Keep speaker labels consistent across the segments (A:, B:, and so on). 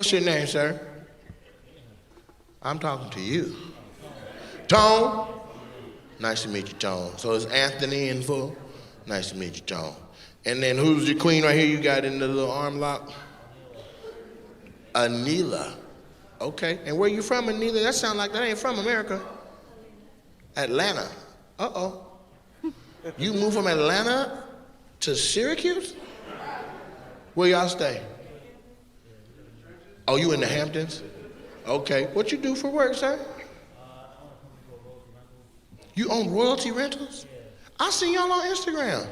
A: What's your name, sir? I'm talking to you. Tone? Nice to meet you, Tone. So it's Anthony in full? Nice to meet you, Tone. And then who's your queen right here you got in the little arm lock? Anila. Okay. And where you from, Anila? That sounds like that ain't from America. Atlanta. Uh-oh. You moved from Atlanta to Syracuse? Where y'all stay? Oh, you in the Hamptons? Okay. What you do for work, sir? You own royalty rentals? I see y'all on Instagram.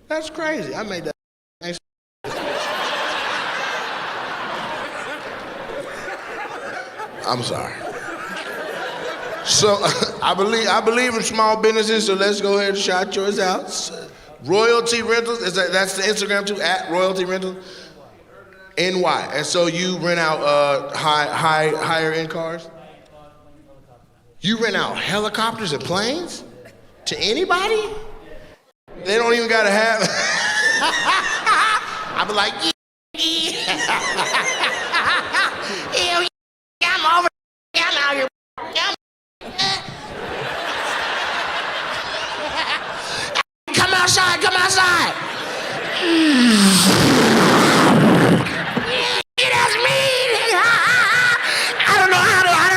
A: That's crazy. I made that. I'm sorry. So I believe in small businesses, so let's go ahead and shout yours out. Royalty Rentals, that's the Instagram too, at Royalty Rentals, NY. And so you rent out higher end cars? You rent out helicopters and planes? To anybody? They don't even gotta have. I be like, hell yeah, I'm over here, I'm out here. Come outside, come outside. Yeah, that's me. I don't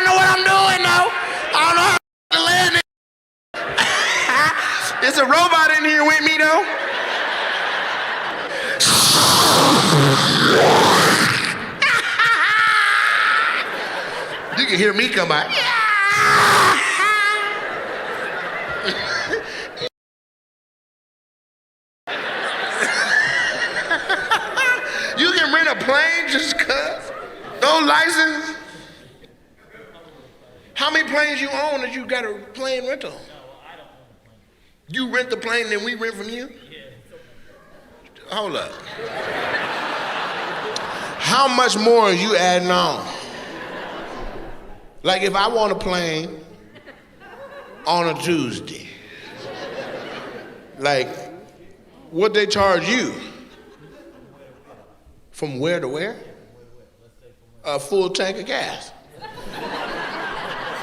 A: know what I'm doing though. I don't know how to land it. There's a robot in here with me though. You can hear me come by. You can rent a plane just cuz? No license? How many planes you own that you got a plane rental? You rent the plane, then we rent from you? Hold up. How much more are you adding on? Like if I want a plane on a Tuesday, like what they charge you? From where to where? A full tank of gas.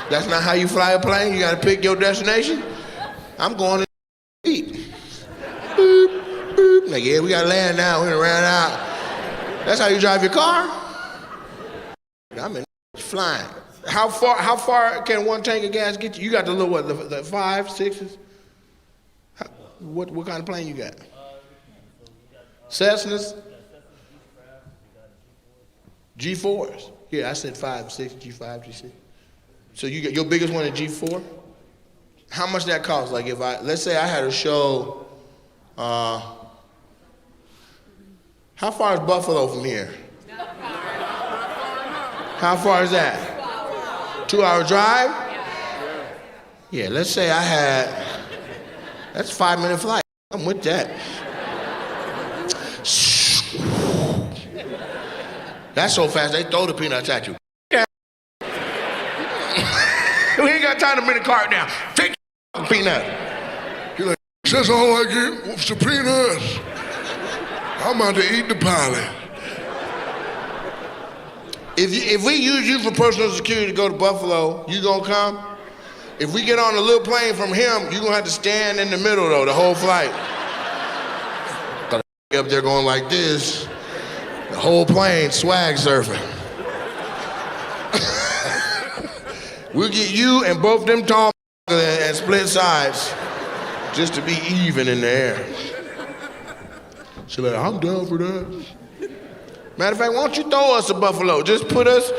A: That's not how you fly a plane? You gotta pick your destination? I'm going to eat. Boop, boop. Like, yeah, we gotta land now, we're gonna run out. That's how you drive your car? I'm in flying. How far can one tank of gas get you? You got the little, what, the 5, 6s? What kind of plane you got? Cessnas? G4s. Yeah, I said 5, 6, G5, G6. So you got your biggest one at G4? How much that cost? Like if let's say I had a show, how far is Buffalo from here? How far is that? 2-hour drive? Yeah, let's say I had, that's a 5-minute flight. I'm with that. That's so fast, they throw the peanuts at you. We ain't got time to bring the cart down. Take the peanut.
B: You're like, that's all I get was the peanuts. I'm about to eat the pilot.
A: If we use you for personal security to go to Buffalo, you gonna come? If we get on a little plane from him, you gonna have to stand in the middle though, the whole flight. Up there going like this, the whole plane swag surfing. We'll get you and both them tall and split sides just to be even in the air. She's like, I'm down for that. Matter of fact, why don't you throw us to Buffalo? Just put us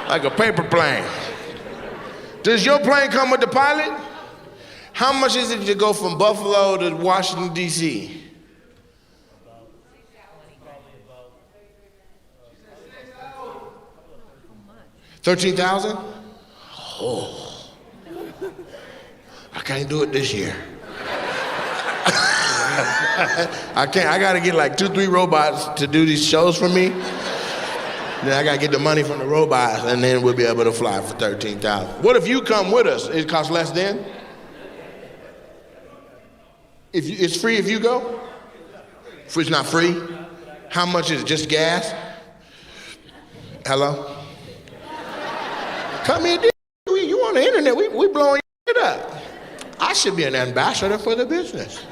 A: like a paper plane. Does your plane come with the pilot? How much is it to go from Buffalo to Washington, D.C.? 13,000? Oh. I can't do it this year. I can't. I gotta get like 2, 3 robots to do these shows for me. Then I gotta get the money from the robots, and then we'll be able to fly for 13,000. What if you come with us? It costs less then? It's free if you go? It's not free? How much is it? Just gas? Hello? Come here, you on the internet, we blowing it up. I should be an ambassador for the business.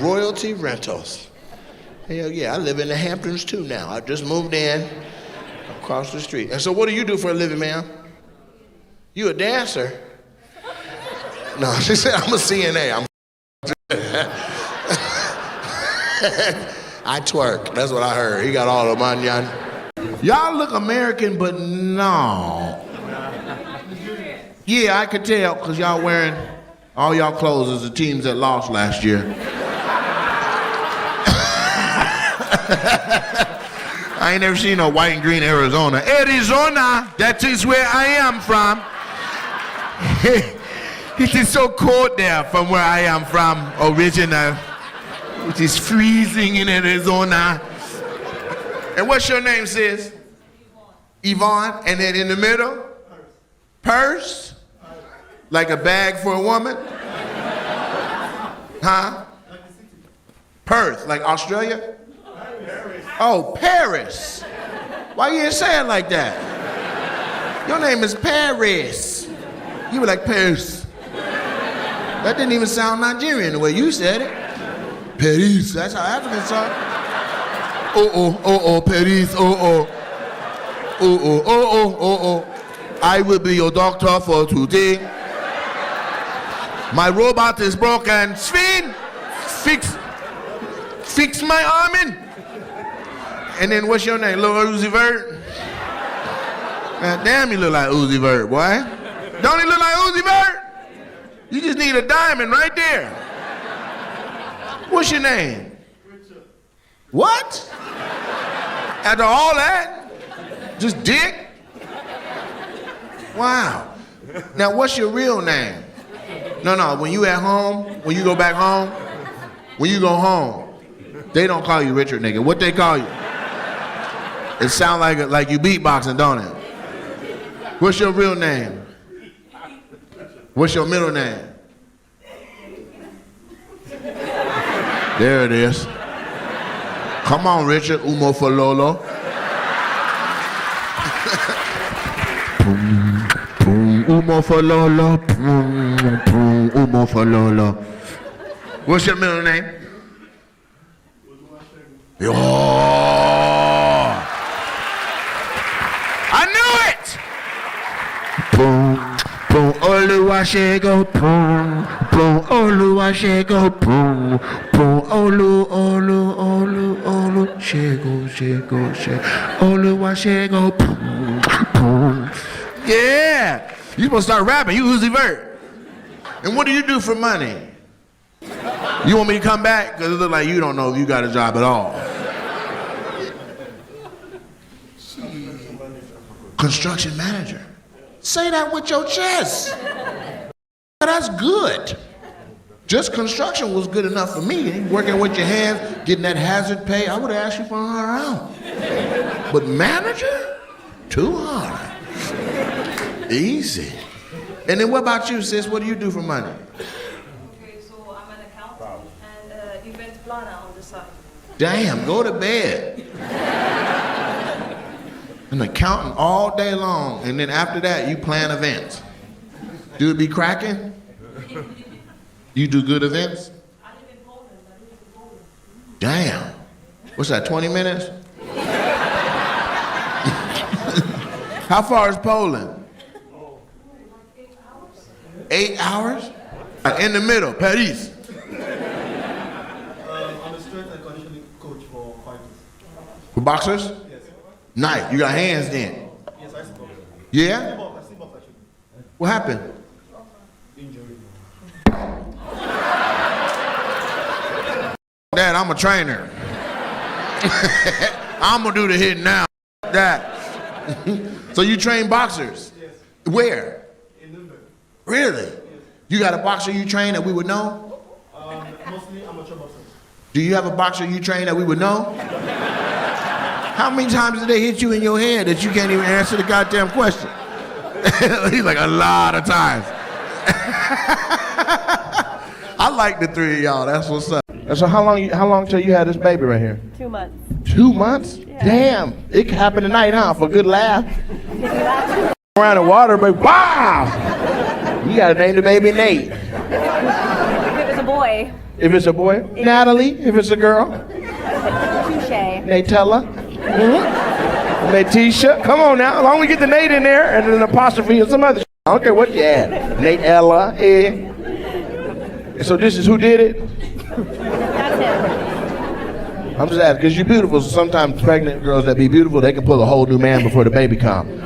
A: Royalty Rentals. Hell yeah, I live in the Hamptons too now. I just moved in across the street. And so what do you do for a living, ma'am? You a dancer? No, she said I'm a CNA. I twerk, that's what I heard. He got all the money. Y'all look American, but no. Yeah, I could tell, because y'all wearing all y'all clothes as the teams that lost last year. I ain't never seen no white and green Arizona. Arizona, that is where I am from. It is so cold there from where I am from original. It is freezing in Arizona. And what's your name, sis? Yvonne. And then in the middle? Purse? Like a bag for a woman? Huh? Perth, like Australia? Oh, Paris. Why you didn't say it like that? Your name is Paris. You were like Paris. That didn't even sound Nigerian the way you said it. Paris, that's how Africans talk. Oh, Paris, oh. I will be your doctor for today. My robot is broken. Sven, fix my arm in. And then what's your name? Lil Uzi Vert? God damn, you look like Uzi Vert, boy. Don't he look like Uzi Vert? You just need a diamond right there. What's your name? Richard. What? After all that? Just Dick? Wow. Now, what's your real name? No, when you at home, when you go back home, when you go home, they don't call you Richard, nigga. What they call you? It sound like you beatboxing, don't it? What's your real name? What's your middle name? There it is. Come on, Richard. Umo Falolo. Umo Falolo. Umo Falolo. What's your middle name? Yo. I knew it! Boom, boom, Oluwashego, boom, boom, Oluwashego, boom, boom, Shego, Oluwashego, boom, boom. Yeah! You supposed to start rapping, you Uzi Vert. And what do you do for money? You want me to come back? Because it looks like you don't know if you got a job at all. Construction manager. Say that with your chest. That's good. Just construction was good enough for me. Working with your hands, getting that hazard pay, I would have asked you for $100. But manager? Too hard. Easy. And then what about you, sis? What do you do for money?
C: Okay, so I'm an accountant and event planner on the side.
A: Damn, go to bed. An accountant all day long, and then after that, you plan events. Do it be cracking? You do good events?
C: I live in Poland.
A: Damn. What's that, 20 minutes? How far is Poland? 8 hours? In the middle, Paris.
D: I'm a strength and conditioning coach for fighters.
A: For boxers?
D: Yes.
A: Nice. You got hands then?
D: Yes, I still box.
A: Yeah?
D: I still box actually.
A: What happened?
D: Injury.
A: Dad, I'm a trainer. I'm gonna do the hit now. That. So you train boxers?
D: Yes.
A: Where?
D: In Nürnberg.
A: Really?
D: Yes.
A: You got a boxer you train that we would know?
D: Mostly amateur boxers.
A: Do you have a boxer you train that we would know? How many times did they hit you in your head that you can't even answer the goddamn question? He's like, a lot of times. I like the three of y'all, that's what's up. And so how long till you had this baby right here?
C: 2 months.
A: 2 months?
C: Yeah.
A: Damn, it could happen tonight, huh? For a good laugh. Around the water, but wow! You gotta name the baby Nate.
C: If it was a boy,
A: If it's a boy, Natalie. If it's a girl,
C: touche.
A: Natella. Mm-hmm. Natisha. Come on now. As long as we get the Nate in there and an apostrophe or some other shit. I don't care what you add. Nate Ella. So this is who did it?
C: That's him.
A: I'm just asking, because you're beautiful, so sometimes pregnant girls that be beautiful, they can pull a whole new man before the baby comes.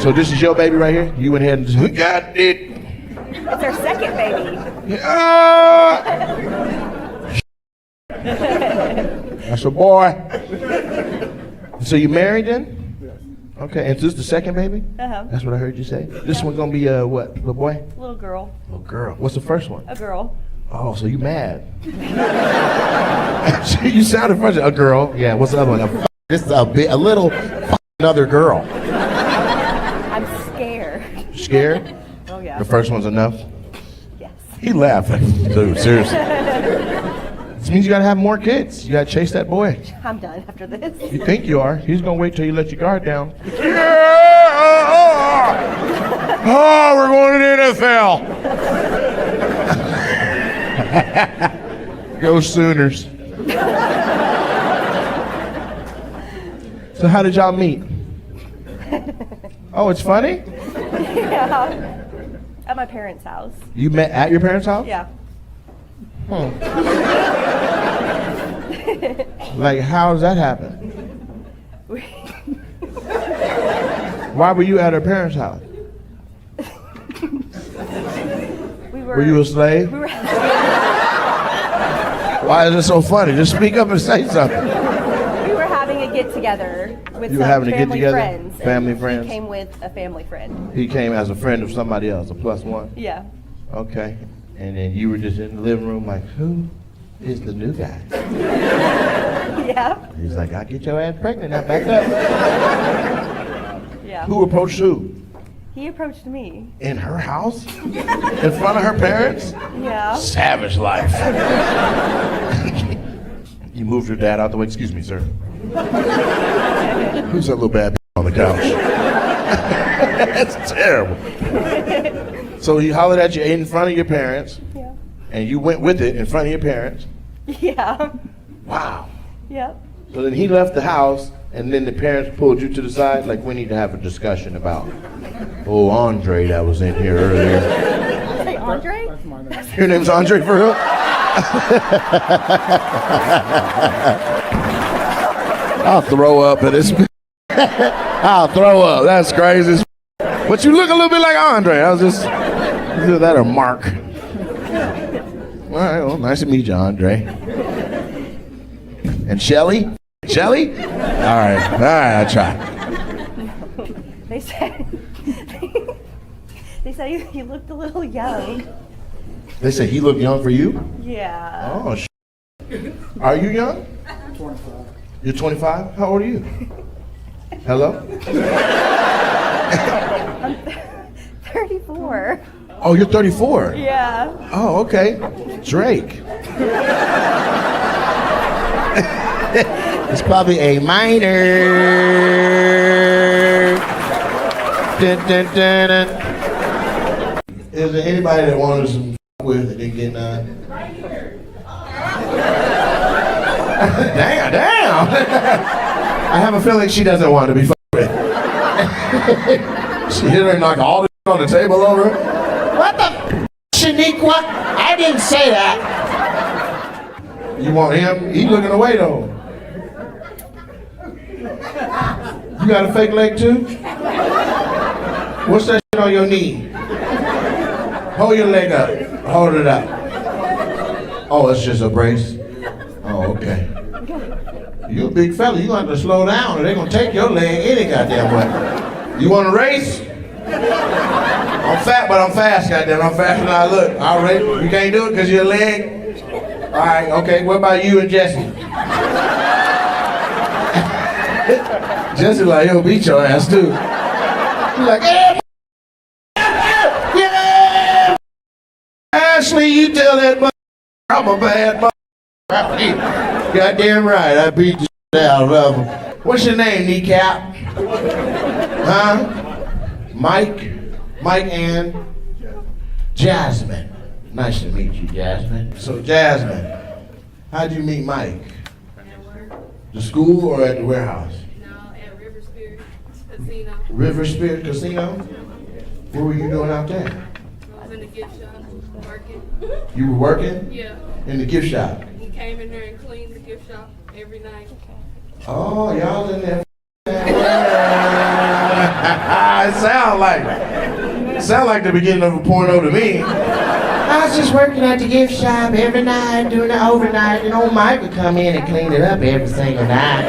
A: So this is your baby right here? You went ahead and just got it.
C: It's our second baby.
A: That's a boy. So you married then? Okay, and this is the second baby?
C: Uh-huh.
A: That's what I heard you say? This one's gonna be what, little boy?
C: Little girl.
A: Little girl. What's the first one?
C: A girl.
A: Oh, so you mad. You sounded first, a girl. Yeah, what's the other one? This is a little other girl.
C: I'm scared.
A: Scared?
C: Oh, yeah.
A: The first one's enough?
C: Yes.
A: He laughed. Dude, seriously. This means you gotta have more kids. You gotta chase that boy.
C: I'm done after this.
A: You think you are. He's gonna wait till you let your guard down. Oh, we're going to the NFL. Go Sooners. So how did y'all meet? Oh, it's funny?
C: Yeah. At my parents' house.
A: You met at your parents' house?
C: Yeah.
A: Like, how does that happen? Why were you at her parents' house? Were you a slave?
C: We were
A: Why is it so funny? Just speak up and say something.
C: we were having a get together with
A: You were
C: some
A: having a
C: family
A: get-together?
C: friends.
A: Family
C: and
A: friends?
C: He came with a family friend.
A: He came as a friend of somebody else, a plus one.
C: Yeah.
A: Okay. And then you were just in the living room like, who is the new guy?
C: Yeah.
A: He's like, I'll get your ass pregnant, now back up.
C: Yeah.
A: Who approached who?
C: He approached me.
A: In her house? In front of her parents?
C: Yeah.
A: Savage life. You moved your dad out the way. Excuse me, sir. Who's that little bad on the couch? That's terrible. So he hollered at you in front of your parents,
C: Yeah.
A: and you went with it in front of your parents.
C: Yeah.
A: Wow.
C: Yep.
A: So then he left the house, and then the parents pulled you to the side, like, we need to have a discussion about Andre that was in here earlier.
C: Say Andre?
A: Your name's Andre for real? I'll throw up at this. I'll throw up. That's crazy. But you look a little bit like Andre. I was just, either that or Mark. All right, well, nice to meet you, Andre. And Shelly? Shelly? All right, I try.
C: They said they said you looked a little young.
A: They say he looked young for you?
C: Yeah.
A: Oh, Are you young?
D: 25.
A: You're 25? How old are you? Hello?
C: I'm 34.
A: Oh, you're 34?
C: Yeah.
A: Oh, okay. Drake. It's probably a minor. Dun, dun, dun, dun. Is there anybody that wanted some with that didn't get none? Damn. I have a feeling she doesn't want to be with. She hit her and knocked all the on the table over. What the Shaniqua? I didn't say that. You want him? He looking away though. You got a fake leg too? What's that shit on your knee? Hold your leg up. Hold it up. Oh, it's just a brace? Oh, okay. You a big fella. You gonna have to slow down or they're gonna take your leg any goddamn way. You wanna race? I'm fat, but I'm fast, goddamn. I'm faster than I look. All right, you can't do it because you're a leg? All right, okay, what about you and Jesse? Jesse like, yo, beat your ass too. He's like, yeah. Ashley, you tell that mother I'm a bad mother. Goddamn right, I beat the shit out of him. What's your name, Kneecap? Huh? Mike? Mike and Jasmine. Nice to meet you, Jasmine. So, Jasmine, how'd you meet Mike?
E: At work.
A: The school or at the warehouse?
E: No, at River Spirit Casino.
A: River Spirit Casino? What were you doing out there?
E: I was in the gift shop working.
A: You were working
E: Yeah.
A: in the gift shop?
E: He came in there and cleaned the gift shop every night.
A: Oh, y'all in there. It sound like the beginning of a porno to me. I was just working at the gift shop every night, doing the overnight, and old Mike would come in and clean it up every single night.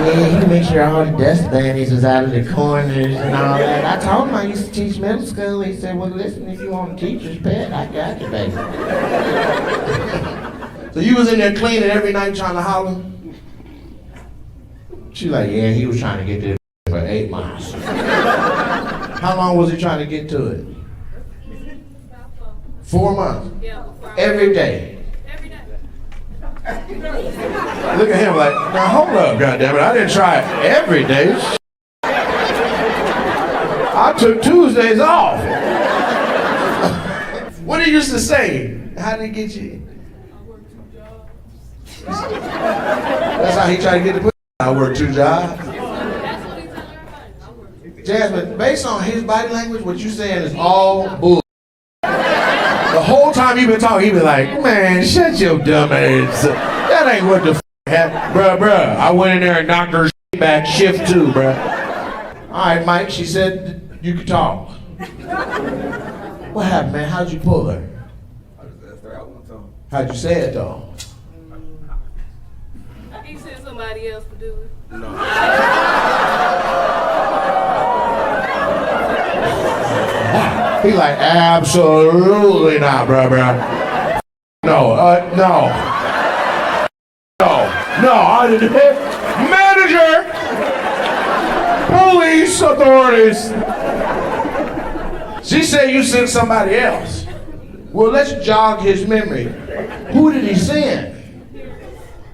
A: Yeah, he'd make sure all the dust bunnies was out of the corners and all that. I told him I used to teach middle school. He said, well, listen, if you want a teacher's pet, I got you, baby. So you was in there cleaning every night trying to holler? She like, yeah, he was trying to get there for 8 miles. How long was he trying to get to it?
E: About
A: 4 months.
E: Yeah.
A: Every day.
E: Every day.
A: Look at him like, now hold up, goddammit, I didn't try it every day. I took Tuesdays off. What did he used to say? How did he get you?
E: I worked 2 jobs.
A: That's how he tried to get the pussy. I work 2 jobs.
E: That's what he told everybody. I worked 2 jobs.
A: Jasmine, based on his body language, what you saying is all bull. The whole time you been talking, he been like, man, shut your dumb ass. That ain't what the f happened. Bruh, I went in there and knocked her shit back shift 2, bruh. All right, Mike, she said you could talk. What happened, man? How'd you pull her?
D: I just asked her out one time.
A: How'd you say it, though?
E: He sent somebody else to do it.
A: He like, absolutely not, bruh. No, no. No, I didn't. Manager! Police authorities! She said you sent somebody else. Well, let's jog his memory. Who did he send?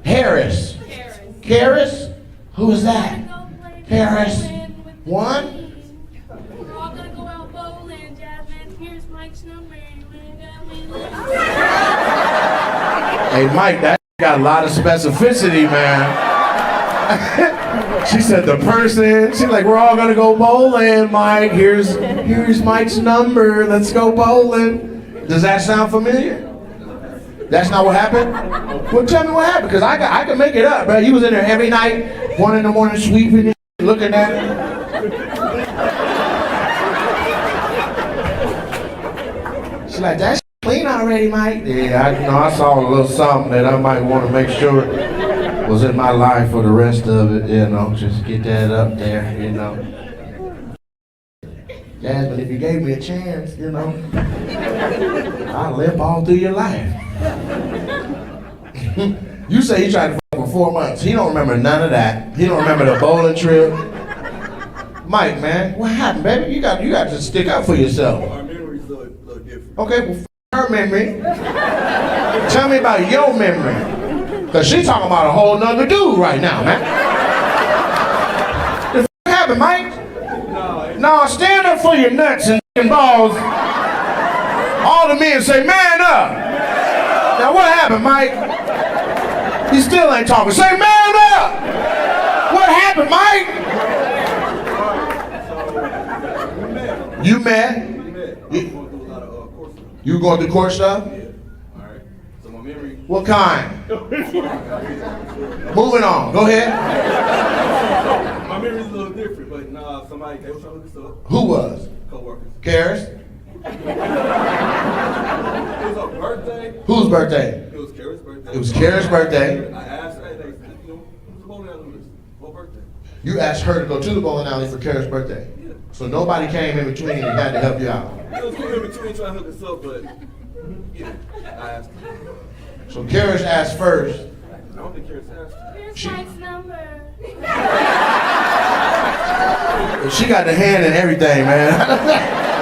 A: Harris. Harris? Who is that? Harris. One?
E: We're all gonna go out bowling, Jasmine. Here's Mike's number.
A: Hey, Mike, that got a lot of specificity, man. She said the person. She's like, we're all gonna go bowling, Mike. Here's Mike's number. Let's go bowling. Does that sound familiar? That's not what happened? Well, tell me what happened, because I can make it up, bro. He was in there every night, 1 in the morning, sweeping and looking at it. She's like, that's clean already, Mike. Yeah, I saw a little something that I might want to make sure was in my life for the rest of it, just get that up there, Jasmine, if you gave me a chance, I'll limp all through your life. You say he tried to fuck for 4 months. He don't remember none of that. He don't remember the bowling trip. Mike, man, what happened, baby? You got to stick up for yourself.
D: Our memory's a little different.
A: Okay, well, her memory. Tell me about your memory. Because she talking about a whole nother dude right now, man. The f happened, Mike? No, stand up for your nuts and balls. All the men say, man up. Now what happened, Mike? He still ain't talking. Say, man up. What happened, Mike? You mad? You going through court stuff?
D: Yeah. All right. So my memory.
A: What kind? Moving on. Go ahead.
D: My memory's a little different, but somebody they was trying to look this up.
A: Who was?
D: Co-workers.
A: Karis?
D: It was her birthday.
A: Whose birthday?
D: It was Kara's birthday.
A: It was Karis' birthday.
D: I asked her, hey, it was a bowling alley list. What birthday?
A: You asked her to go to the bowling alley for Karis' birthday.
D: Yeah.
A: So nobody came in between and had to help you out.
D: It was cool in between trying to hook us up, but yeah, I asked her.
A: So Karis asked first.
D: I don't think Kara asked her.
E: Here's Mike's number.
A: She got the hand and everything, man.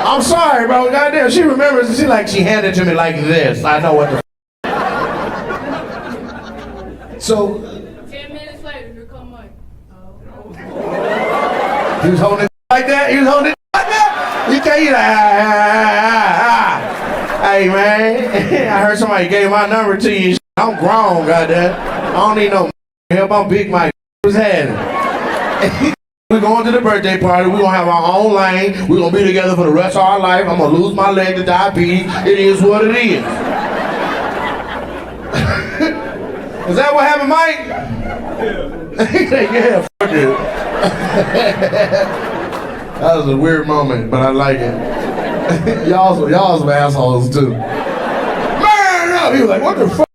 A: I'm sorry, bro. Goddamn, she remembers. She handed it to me like this. I know what the. So
E: 10 minutes later, here come Mike.
A: he was holding it like that. He was holding it like that. You can't. He like, Hey man, I heard somebody gave my number to you. I'm grown, goddamn. I don't need no help. I'm Big Mike. What's happening? We're going to the birthday party. We're gonna have our own lane. We're gonna be together for the rest of our life. I'm gonna lose my leg to diabetes. It is what it is. Is that what happened, Mike? Yeah. Yeah, fuck it. That was a weird moment, but I like it. y'all some assholes too. Man up! He was like, what the fuck?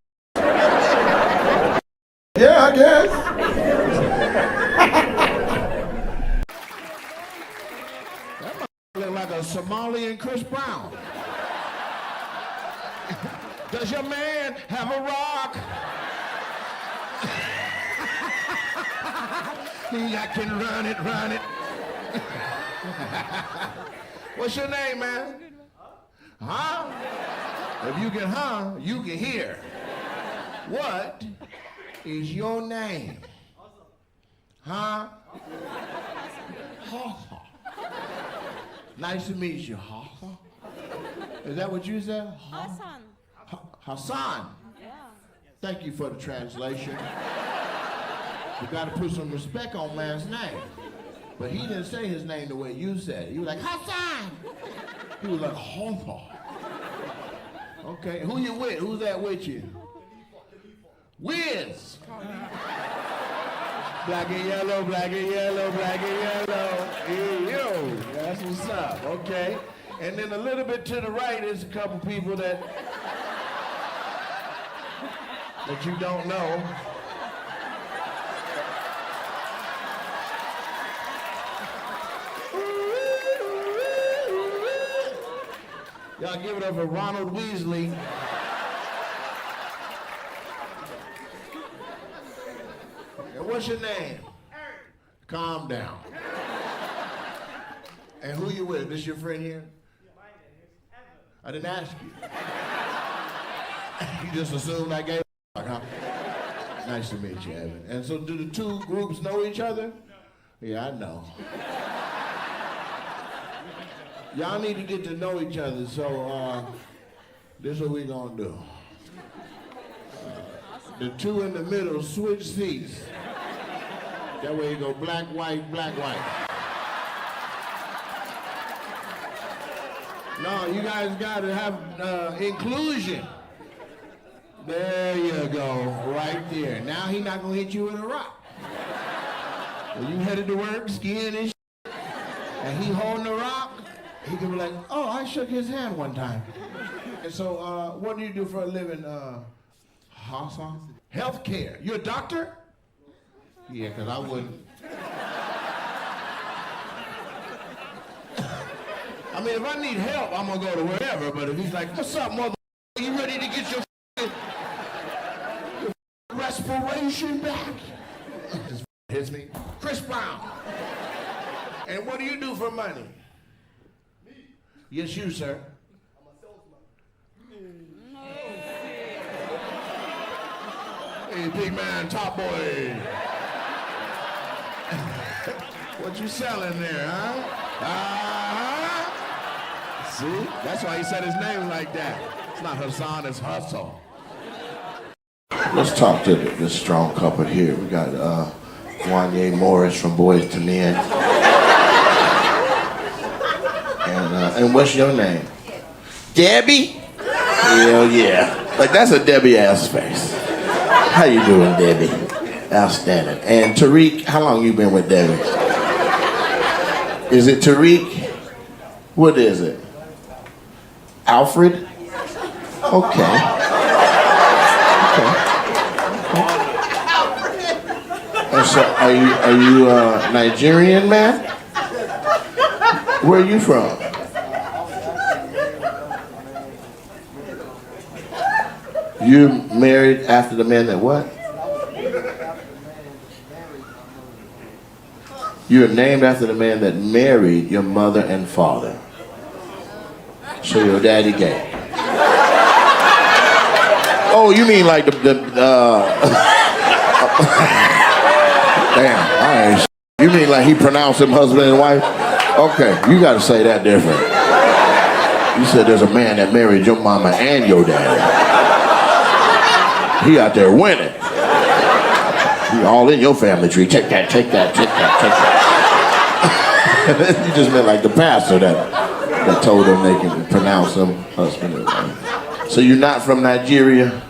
A: Yeah, I guess. That look like a Somali and Chris Brown. Does your man have a rock? I can run it. What's your name, man? Huh? If you can you can hear. What is your name? Huh? Hawthorne. Nice to meet you, Hawthorne. Is that what you said?
C: Hassan.
A: Hassan.
C: Yeah.
A: Thank you for the translation. You gotta put some respect on man's name. But he didn't say his name the way you said it. He was like, Hassan! He was like, Hawthorne. Okay, who you with? Who's that with you? Wiz! Black and yellow, black and yellow, black and yellow. Hey, yo, that's what's up, okay? And then a little bit to the right is a couple people that you don't know. Y'all give it up for Ronald Weasley. And what's your name? Calm down. And who you with? This your friend here? I didn't ask you. You just assumed I gave a fuck, huh? Nice to meet you, Evan. And so do the two groups know each other? Yeah, I know. Y'all need to get to know each other, so this is what we're gonna do. The two in the middle switch seats. That way you go black, white, black, white. No, you guys gotta have inclusion. There you go, right there. Now he's not gonna hit you with a rock. When you headed to work, skiing and shit, and he holding the rock, he can be like, oh, I shook his hand one time. And so, what do you do for a living, Hassan? Healthcare. You a doctor? Yeah, because I wouldn't. I mean, if I need help, I'm going to go to wherever. But if he's like, what's up, mother? You ready to get your respiration back? Just hits me. Chris Brown. And what do you do for money? Me? Yes, you, sir. I'm a salesman. Hey, big man, top boy. What you selling there, huh? See? That's why he said his name like that. It's not Hassan, it's Hustle. Let's talk to this strong couple here. We got Wanye Morris from Boys to Men. And what's your name? Debbie? Hell yeah. Like, that's a Debbie ass face. How you doing, Debbie? Outstanding. And Tariq, how long you been with Debbie? Is it Tariq? What is it? Alfred? Okay. And so, are you Nigerian, man? Where are you from? You married after the man that what? You were named after the man that married your mother and father. So your daddy gay. Oh, you mean like the Damn, all right. You mean like he pronounced them husband and wife? Okay, you gotta say that different. You said there's a man that married your mama and your dad. He out there winning. He all in your family tree. Take that, take that, take that, take that. You just meant like the pastor that told them they can pronounce them husband and wife. So you're not from Nigeria?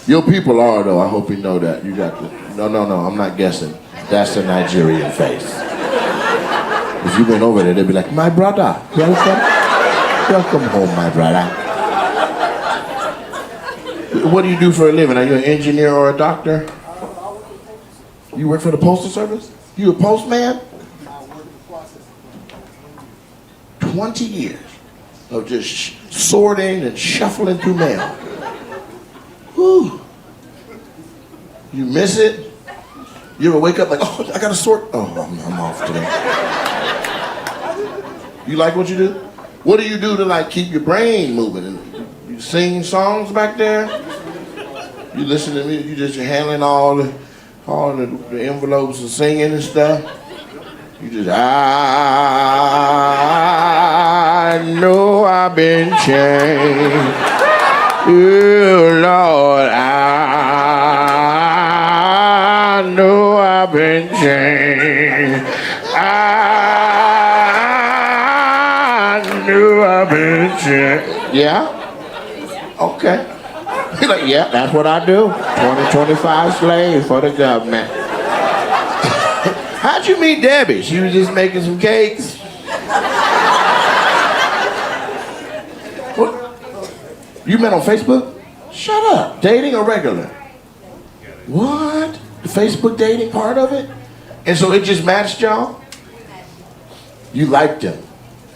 A: Your people are though, I hope you know that. You got the, no, I'm not guessing. That's the Nigerian face. If you went over there, they'd be like, my brother, welcome home, my brother. What do you do for a living? Are you an engineer or a doctor? You work for the Postal Service? You a postman? 20 years of just sorting and shuffling through mail. Whew. You miss it? You ever wake up like, oh, I gotta sort? Oh, I'm off today. You like what you do? What do you do to like keep your brain moving? You sing songs back there? You listen to me? You're handling all the envelopes and singing and stuff? You just, I know I've been changed. Oh, Lord, I know I've been changed. I knew I've been changed. Yeah? Okay. He's like, yeah, that's what I do. 25 slaves for the government. How'd you meet Debbie? She was just making some cakes. What? You met on Facebook? Shut up. Dating or regular? What? The Facebook dating part of it? And so it just matched y'all? You liked him.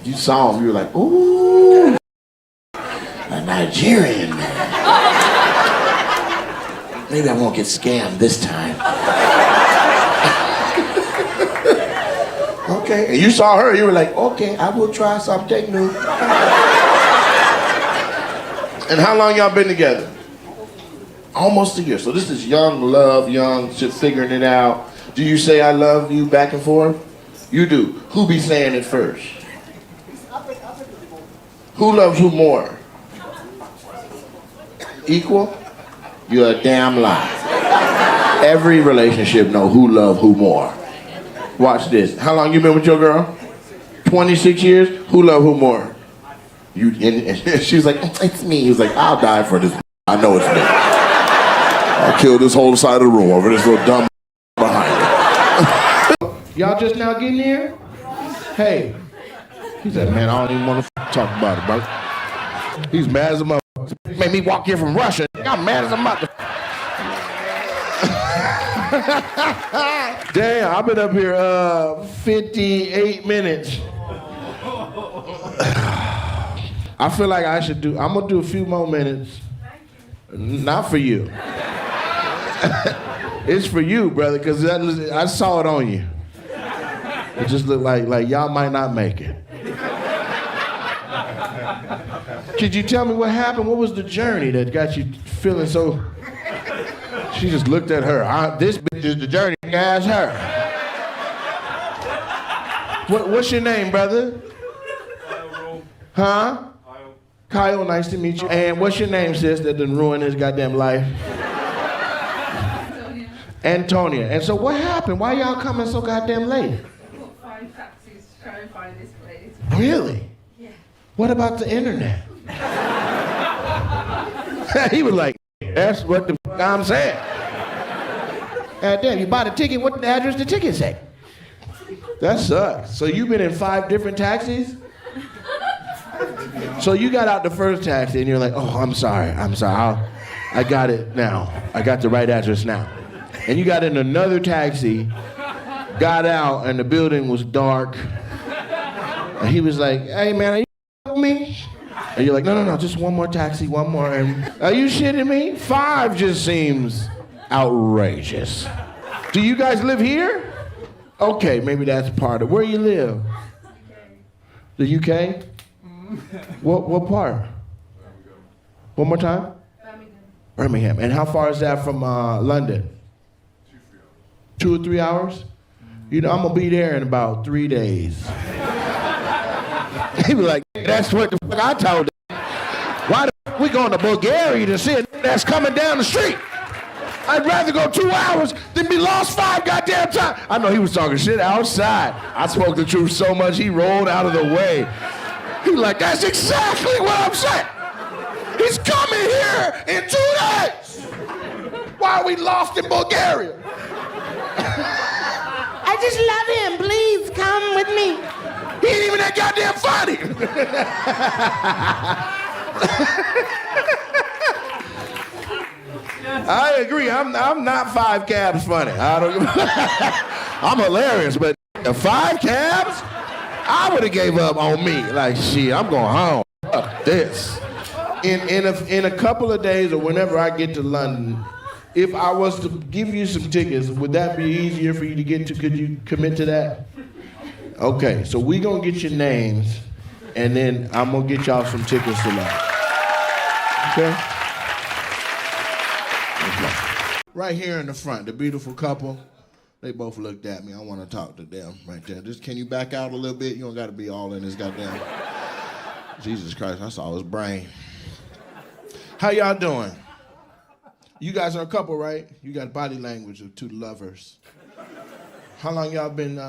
A: You saw him. You were like, ooh, a Nigerian man. Maybe I won't get scammed this time. Okay. And you saw her. You were like, okay, I will try something new. And how long y'all been together? Almost a year. So this is young love, young, just figuring it out. Do you say I love you back and forth? You do. Who be saying it first? Who loves who more? Equal? You're a damn lie. Every relationship know who love who more. Watch this. How long you been with your girl? 26 years? Who love who more? You. And she was like, it's me. He was like, I'll die for this. I know it's me. I'll kill this whole side of the room over this little dumb behind me. Y'all just now getting here? Hey. He said, man, I don't even want to talk about it, bro. He's mad as a mother. Made me walk here from Russia. I'm mad as a mother. Damn, I've been up here 58 minutes. I feel like I'm gonna do a few more minutes. Not for you. It's for you, brother, because I saw it on you. It just looked like y'all might not make it. Could you tell me what happened? What was the journey that got you feeling so... She just looked at her. This bitch is the journey. Ask her. What's your name, brother? Huh? Kyle, nice to meet you. And what's your name, sis, that done ruined his goddamn life? Antonia. And so what happened? Why y'all coming so goddamn late?
F: 5 taxis to try and find this place.
A: Really?
F: Yeah.
A: What about the internet? He was like, that's what the f I'm saying. God damn, you bought a ticket, what the address the ticket say? That sucks. So you've been in 5 different taxis? So you got out the first taxi and you're like, oh, I'm sorry. I got it now. I got the right address now. And you got in another taxi, got out, and the building was dark. And he was like, hey man, are you with me? And you're like, no, just one more taxi, one more. And are you shitting me? 5 just seems outrageous. Do you guys live here? Okay, maybe that's part of where you live. The UK? What part? One more time?
F: Birmingham.
A: Birmingham. And how far is that from London? 2 or 3 hours? You know, I'm gonna be there in about 3 days. He was like, that's what the fuck I told him. Why the fuck we going to Bulgaria to see a that's coming down the street? I'd rather go 2 hours than be lost 5 goddamn times. I know he was talking shit outside. I spoke the truth so much he rolled out of the way. He was like, that's exactly what I'm saying. He's coming here in 2 days. Why are we lost in Bulgaria? I just love him. Please come with me. He ain't even that goddamn funny. I agree. I'm not 5 cabs funny. I'm hilarious, but the 5 cabs, I would have gave up on me. Like shit, I'm going home. Fuck this. In a couple of days or whenever I get to London, if I was to give you some tickets, would that be easier for you to get to? Could you commit to that? Okay, so we gonna get your names, and then I'm gonna get y'all some tickets to London. Okay? Right here in the front, the beautiful couple, they both looked at me. I want to talk to them right there. Just can you back out a little bit? You don't got to be all in this goddamn. Jesus Christ, I saw his brain. How y'all doing? You guys are a couple, right? You got body language of 2 lovers. How long y'all been?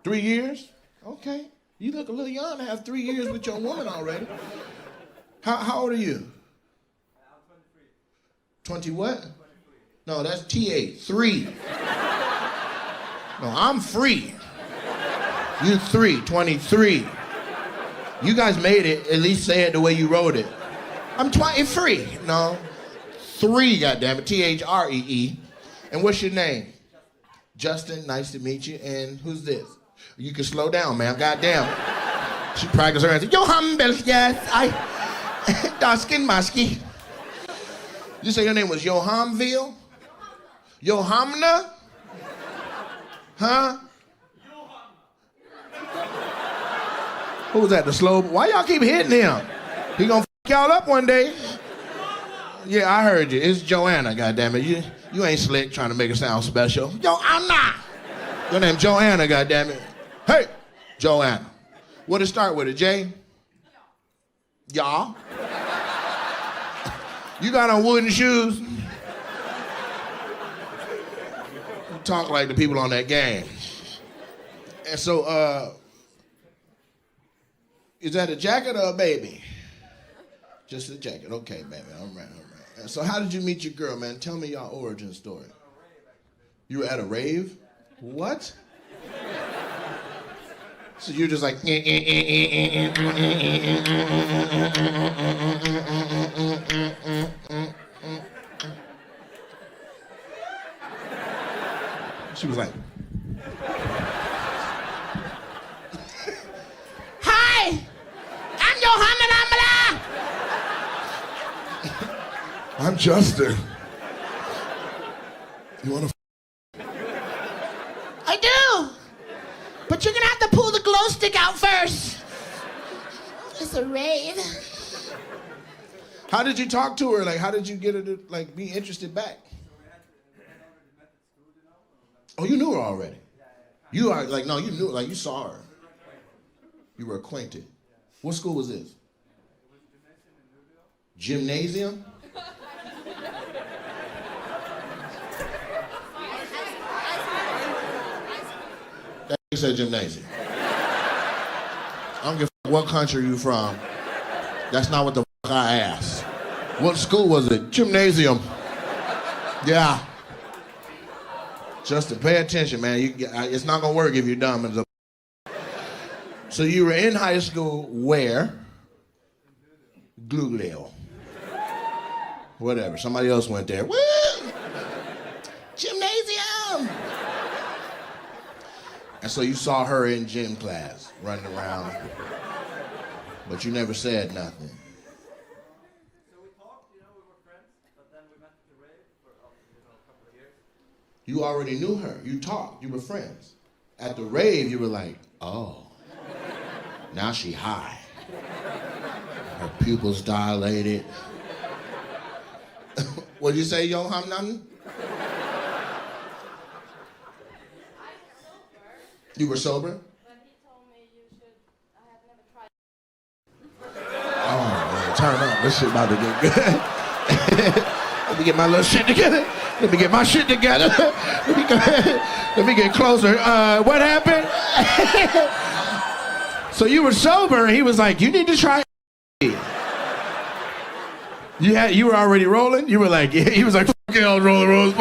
A: 3 years? Okay. You look a little young to have 3 years with your woman already. How old are you? 20 what? No, that's T8, 3. No, I'm free. You 3, 23. You guys made it, at least say it the way you wrote it. I'm 23. No, 3, goddammit, T-H-R-E-E. And what's your name? Justin, nice to meet you. And who's this? You can slow down, man, goddamn. She practiced her answer. Yo, humble, yes, I, Daskin Maski. You say your name was Yohamville? Yohamna? Huh? Who was that, the slow? Why y'all keep hitting him? He gonna f*** y'all up one day. Yeah, I heard you. It's Joanna, goddammit. You ain't slick trying to make it sound special. Joanna! Your name Joanna, goddammit. Hey, Joanna. What it start with, a J? Y'all? You got on wooden shoes? You talk like the people on that game. And so, is that a jacket or a baby? Just a jacket. Okay, baby. All right. And so how did you meet your girl, man? Tell me your origin story. You were at a rave? What? So you're just like... She was like... Hi! I'm Johanna Amala!
B: I'm Justin. You wanna
A: I do! But you're gonna have to pull the glow stick out first. It's a rave. How did you talk to her? Like, how did you get her to, like, be interested back? Oh, you knew her already? You are, like, no, you knew, like, you saw her. You were acquainted. What school was this? Gymnasium? That said gymnasium. I don't give a what country you from. That's not what the fuck I asked. What school was it? Gymnasium. Yeah. Just to pay attention, man. It's not gonna work if you're dumb as a. So you were in high school where? Gluleo. Whatever. Somebody else went there. Woo! Gymnasium. And so you saw her in gym class, running around, but you never said nothing.
D: So we talked, we were friends, but then we met at the rave for a couple of years.
A: You already knew her. You talked. You were friends. At the rave, you were like, oh, now she high. Her pupils dilated. What'd you say, yo, hum nothing? You were sober?
E: But he told me I had never tried.
A: Oh, man, turn up. This shit about to get good. Let me get my little shit together. Let me get my shit together. Let me get closer. What happened? So you were sober, and he was like, you need to try. You were already rolling? You were like, he was like, fuck it, I'll roll the rolls.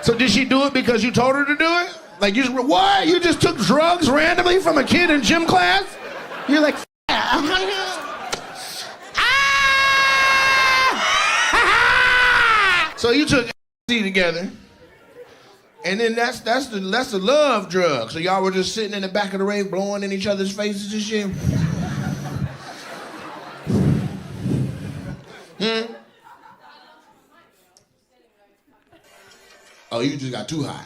A: So did she do it because you told her to do it? Like, what? You just took drugs randomly from a kid in gym class? You're like, So you took together, and then that's the love drug. So y'all were just sitting in the back of the rave, blowing in each other's faces and shit. Oh, you just got too high.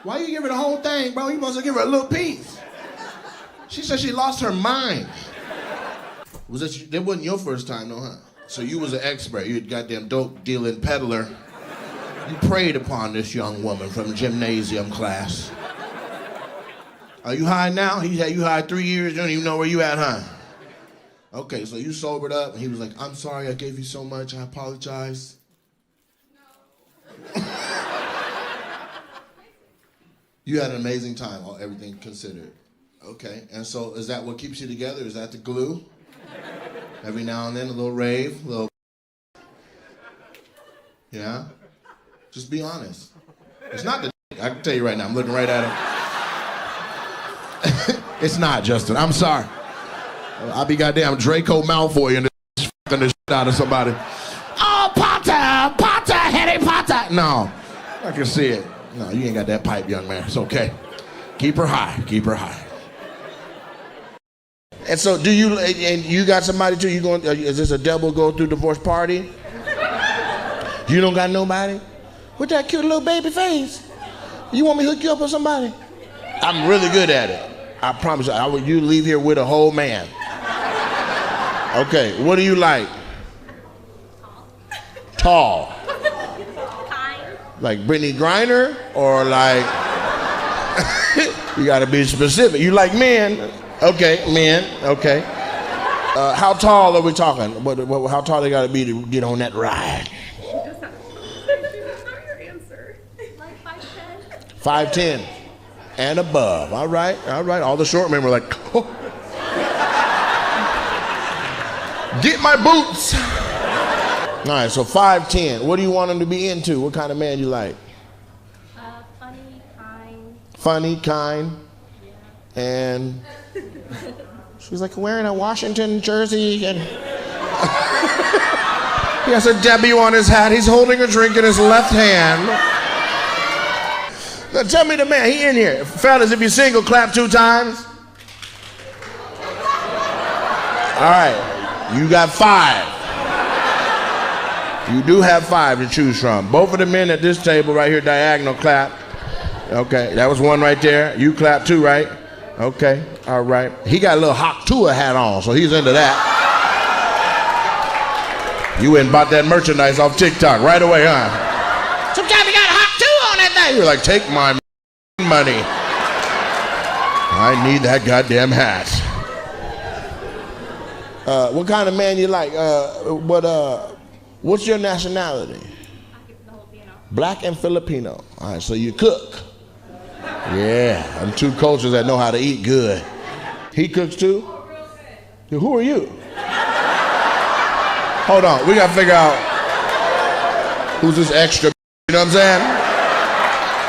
A: Why you give her the whole thing, bro? You supposed to give her a little piece. She said she lost her mind. That wasn't your first time, though, huh? So you was an expert. You a goddamn dope dealing peddler. You preyed upon this young woman from gymnasium class. Are you high now? He had you high 3 years. You don't even know where you at, huh? Okay, so you sobered up, and he was like, I'm sorry I gave you so much. I apologize. No. You had an amazing time, all everything considered. Okay, and so is that what keeps you together? Is that the glue? Every now and then, a little rave, a little... Yeah? Just be honest. It's not the... I can tell you right now, I'm looking right at him. It's not, Justin, I'm sorry. I'll be goddamn Draco Malfoy and this fucking the shit out of somebody. Oh, Potter, Harry Potter. No, I can see it. No, you ain't got that pipe, young man. It's okay. Keep her high. And so, and you got somebody too? Is this a double go through divorce party? You don't got nobody? With that cute little baby face? You want me to hook you up with somebody? I'm really good at it. I promise you leave here with a whole man. Okay, what do you like? Tall. Like Brittany Griner, or like, you gotta be specific. You like men? Okay, men, okay. How tall are we talking? How tall they gotta be to get on that ride?
F: That's not your answer.
E: Like 5'10".
A: 5'10" and above. All right. All the short men were like, oh. Get my boots. All right, so 5'10". What do you want him to be into? What kind of man you like?
E: Funny, kind.
A: Yeah. And she's like wearing a Washington jersey and he has a W on his hat. He's holding a drink in his left hand. Now tell me the man, he in here. Fellas, if you're single, clap 2 times. All right, you got 5. You do have 5 to choose from. Both of the men at this table right here, diagonal, clap. Okay, that was 1 right there. You clap 2, right? Okay, all right. He got a little Hawk Tua hat on, so he's into that. You went and bought that merchandise off TikTok right away, huh? Sometimes you got a Hawk Tua on that thing. You're like, take my money. I need that goddamn hat. What kind of man you like? What's your nationality? Black and Filipino. All right, so you cook. Yeah, them 2 cultures that know how to eat good. He cooks too? Who are you? Hold on, we gotta figure out who's this extra, you know what I'm saying?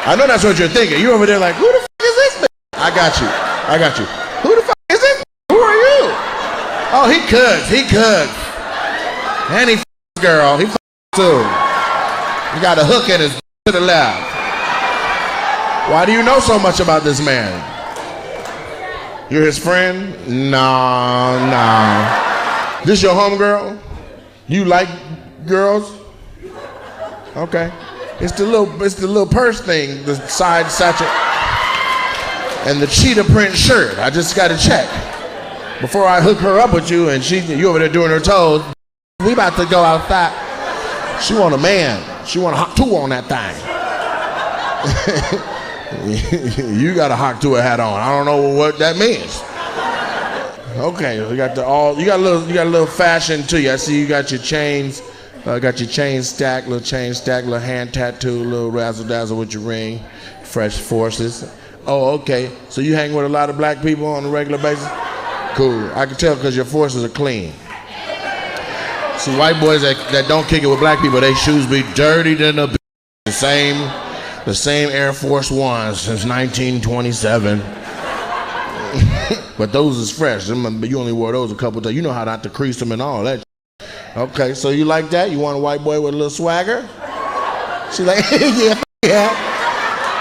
A: I know that's what you're thinking. You're over there like, who the f*** is this man? I got you. Who the f*** is this? Who are you? Oh, he cooks. And he girl, he too. He got a hook in his to the left. Why do you know so much about this man? You're his friend? No. This your homegirl? You like girls? Okay. It's the little purse thing, the side satchel, and the cheetah print shirt. I just gotta check. Before I hook her up with you and you over there doing her toes, we about to go outside. She want a man. She want a hot two on that thing. You got a hot two hat on. I don't know what that means. Okay, you got a little fashion to you. I see you got your chains. Got your chain stacked, little hand tattoo, little razzle dazzle with your ring, fresh forces. Oh, okay. So you hang with a lot of black people on a regular basis? Cool. I can tell because your forces are clean. See, white boys that don't kick it with black people, they shoes be dirty than the same Air Force Ones since 1927. But those is fresh. You only wore those a couple times. You know how not to crease them and all that. Okay, so you like that? You want a white boy with a little swagger? She like, yeah.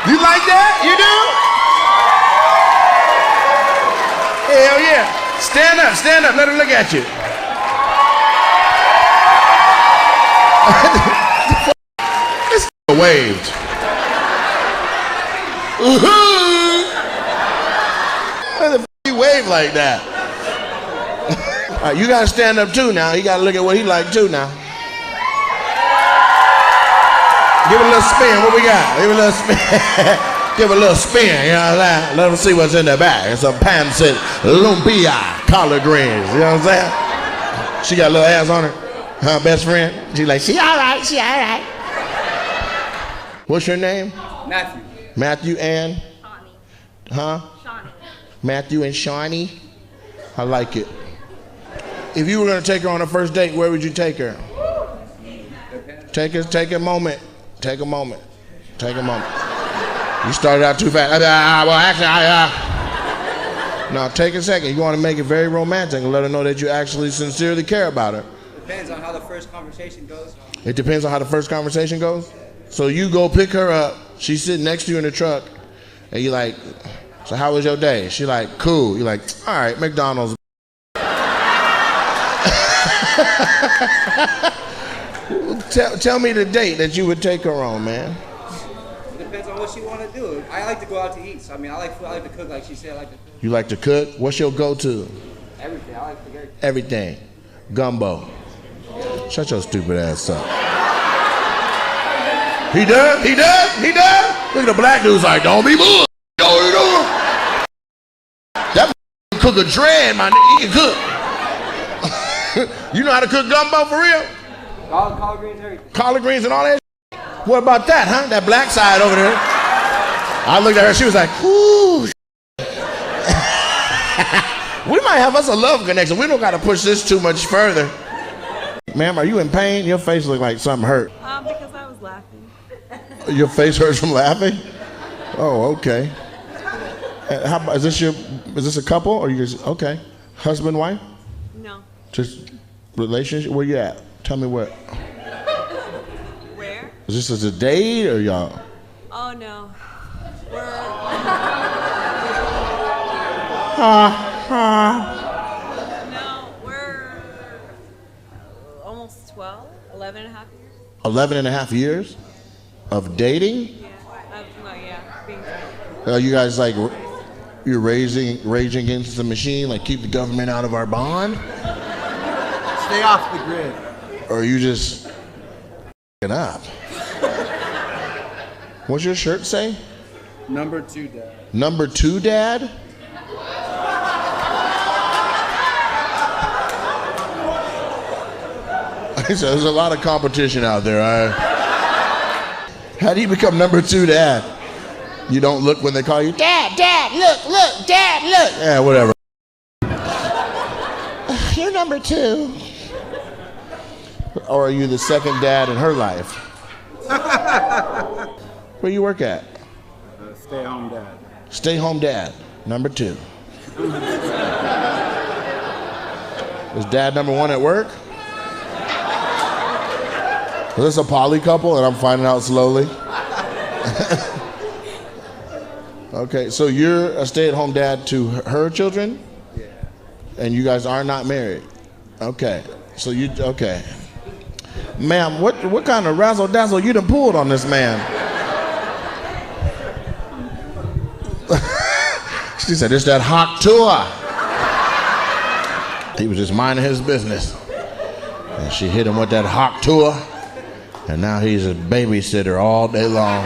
A: You like that? You do? Hell yeah. Stand up, let her look at you. This waved. Why the you wave like that? All right, you gotta stand up too now. You gotta look at what he like too now. Give it a little spin. What we got? Give it a little spin. Give it a little spin. You know what I'm saying? Let them see what's in the bag. It's a pancit lumpia collard greens. You know what I'm saying? She got a little ass on her. Her best friend. She like, she all right. She all right. What's your name?
D: Matthew.
A: Matthew and?
C: Shawnee.
A: Huh?
C: Shawnee.
A: Matthew and Shawnee? I like it. If you were gonna take her on a first date, where would you take her? Take a moment. Take a moment. You started out too fast. Well, actually, Now, take a second. You want to make it very romantic and let her know that you actually sincerely care about her.
D: Depends on how the first conversation goes.
A: It depends on how the first conversation goes? So you go pick her up. She's sitting next to you in the truck. And you're like, so how was your day? She like, cool. You're like, all right, McDonald's. Tell me the date that you would take her on, man.
D: It depends on what she want to do. I like to go out to eat. So, I like to cook, like she said. I like to cook.
A: You like to cook? What's your go-to?
D: Everything. I like to cook
A: Everything. Gumbo. Shut your stupid ass up. He does? Look at the black dude's like, don't be bull. That cook a dread, my nigga. He can cook. You know how to cook gumbo for real?
D: collard greens, everything.
A: Collard greens and all that? What about that, huh? That black side over there. I looked at her, she was like, ooh. We might have us a love connection. We don't got to push this too much further. Ma'am, are you in pain? Your face looked like something hurt.
F: Because I was laughing.
A: Your face hurts from laughing? Oh, okay. Is this a couple or you just, okay. Husband, wife?
F: No.
A: Just relationship? Where you at? Tell me where.
F: Where?
A: Is this as a date or y'all?
F: Oh, no. No, we're almost 12, 11 and a half years.
A: 11 and a half years of dating?
F: Yeah, being together.
A: You guys like, you're raging against the machine, like keep the government out of our bond?
D: Stay off the grid.
A: Or are you just f***ing up? What's your shirt say?
D: Number 2, Dad.
A: Number 2, Dad? So there's a lot of competition out there. How do you become number 2, Dad? You don't look when they call you, Dad, look, Dad, look. Yeah, whatever. You're number 2. Or are you the second dad in her life? Where you work at?
D: Stay home, Dad.
A: Stay home dad, number 2. Is dad number 1 at work? Is this a poly couple and I'm finding out slowly? Okay, so you're a stay-at-home dad to her children?
D: Yeah.
A: And you guys are not married? Okay, so okay. Ma'am, what kind of razzle-dazzle you done pulled on this man? She said, it's that hot tour. He was just minding his business. And she hit him with that hawk tour. And now he's a babysitter all day long.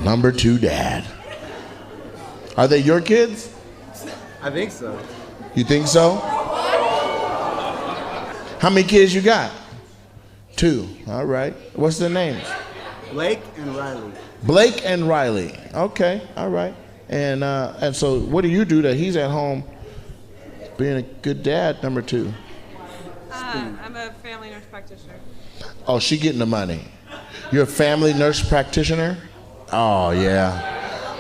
A: Number 2 dad. Are they your kids?
D: I think so.
A: You think so? How many kids you got? 2. All right. What's their names?
D: Blake and Riley.
A: Blake and Riley. Okay. All right. And so what do you do that he's at home being a good dad, number 2?
F: I'm a family nurse practitioner.
A: Oh, she getting the money. You're a family nurse practitioner? Oh, yeah.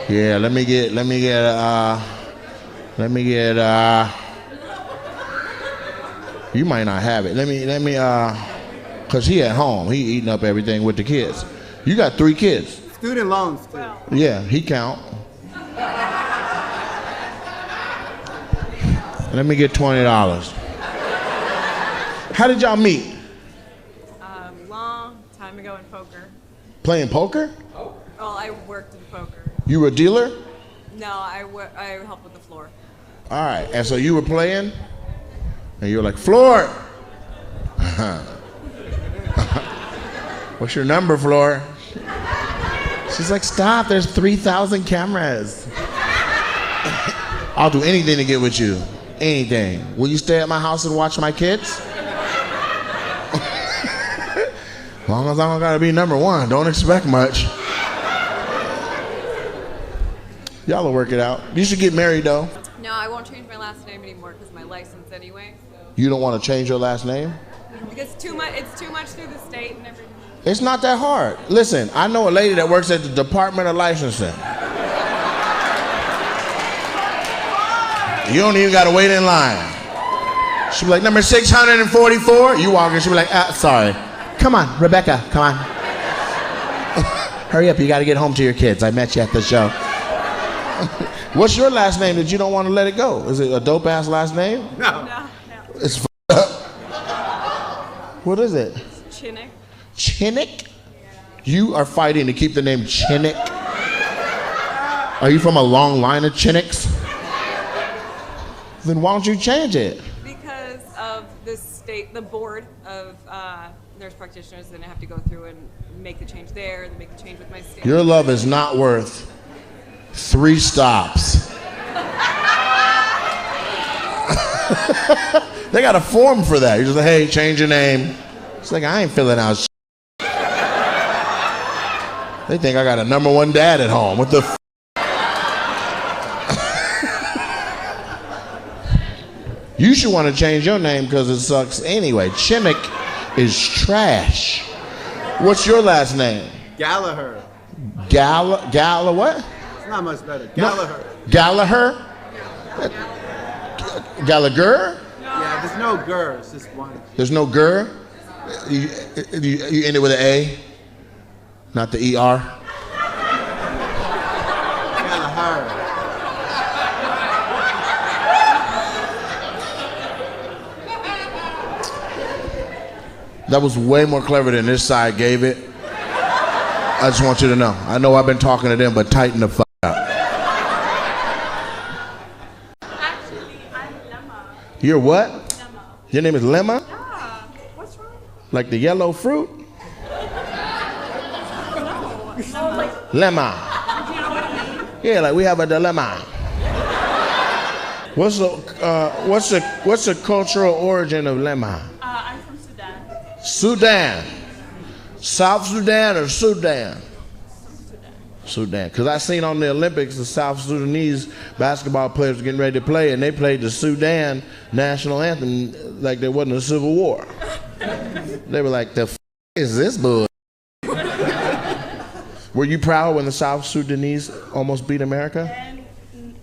A: Yeah, let me get, you might not have it. Let me, cause he at home. He eating up everything with the kids. You got 3 kids.
D: Student loans, too.
A: Yeah, he count. Let me get $20. How did y'all meet?
F: Long time ago in poker.
A: Playing poker?
F: Well, I worked in poker.
A: You were a dealer?
F: No, I helped with the floor.
A: All right, and so you were playing, and you were like, Floor. What's your number, Floor? She's like, stop, there's 3,000 cameras. I'll do anything to get with you. Anything. Will you stay at my house and watch my kids? As long as I don't gotta be number 1, don't expect much. Y'all will work it out. You should get married though.
F: No, I won't change my last name anymore because my license anyway. So.
A: You don't want to change your last name?
F: Because it's too much through the state and everything.
A: It's not that hard. Listen, I know a lady that works at the Department of Licensing. You don't even gotta wait in line. She'll be like, number 644. You walk in, she'll be like, sorry. Come on, Rebecca, come on. Hurry up, you gotta get home to your kids. I met you at the show. What's your last name that you don't want to let it go? Is it a dope ass last name?
D: No.
A: It's f***ed up. What is it?
F: Chinnick.
A: Chinnick? You are fighting to keep the name Chinnick? Are you from a long line of Chinnicks? Then why don't you change it?
F: Because of the state, the board of nurse practitioners, then I have to go through and make the change there, then make the change with my state.
A: Your love is not worth 3 stops. They got a form for that. You're just like, hey, change your name. It's like, I ain't filling out shit. They think I got a number 1 dad at home. What the f? You should want to change your name because it sucks anyway. Chinnick is trash. What's your last name?
D: Gallagher.
A: Gala what?
D: It's not much better. Gallagher.
A: Gallagher? Gallagher?
D: Yeah, there's no gur. It's just one.
A: There's no gur? You end it with an A? Not the ER?
D: Gallagher.
A: That was way more clever than this side gave it. I just want you to know. I know I've been talking to them, but tighten the fuck up.
E: Actually, I'm Lemma.
A: You're what?
E: Lemma.
A: Your name is Lemma?
E: Yeah. What's wrong?
A: Like the yellow fruit?
E: No. Like,
A: Lemma.
E: do you know what I mean?
A: Yeah, like we have a dilemma. What's the cultural origin of Lemma?
E: I'm from Sudan.
A: Sudan. South Sudan or Sudan? Sudan. Because I seen on the Olympics the South Sudanese basketball players getting ready to play, and they played the Sudan national anthem like there wasn't a civil war. They were like, the f*** is this bull? Were you proud when the South Sudanese almost beat America?
E: And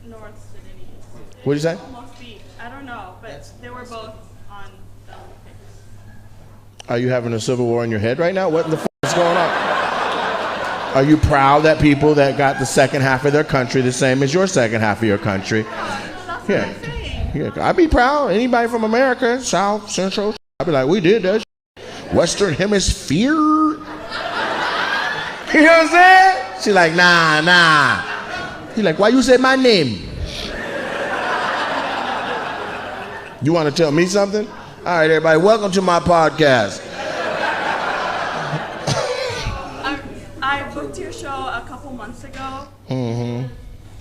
E: North Sudanese.
A: What'd you say?
E: Almost beat. I don't know, but they were both on the Olympics.
A: Are you having a civil war in your head right now? What the f*** is going on? Are you proud that people that got the second half of their country the same as your second half of your country?
E: That's
A: Yeah.
E: what I'm saying.
A: Yeah, I'd be proud. Anybody from America, South, Central, I'd be like, we did that. Western Hemisphere. You know what I'm saying? She like, nah. He like, why you say my name? You want to tell me something? All right, everybody, welcome to my podcast.
G: I booked your show a couple months ago.
A: Mm-hmm.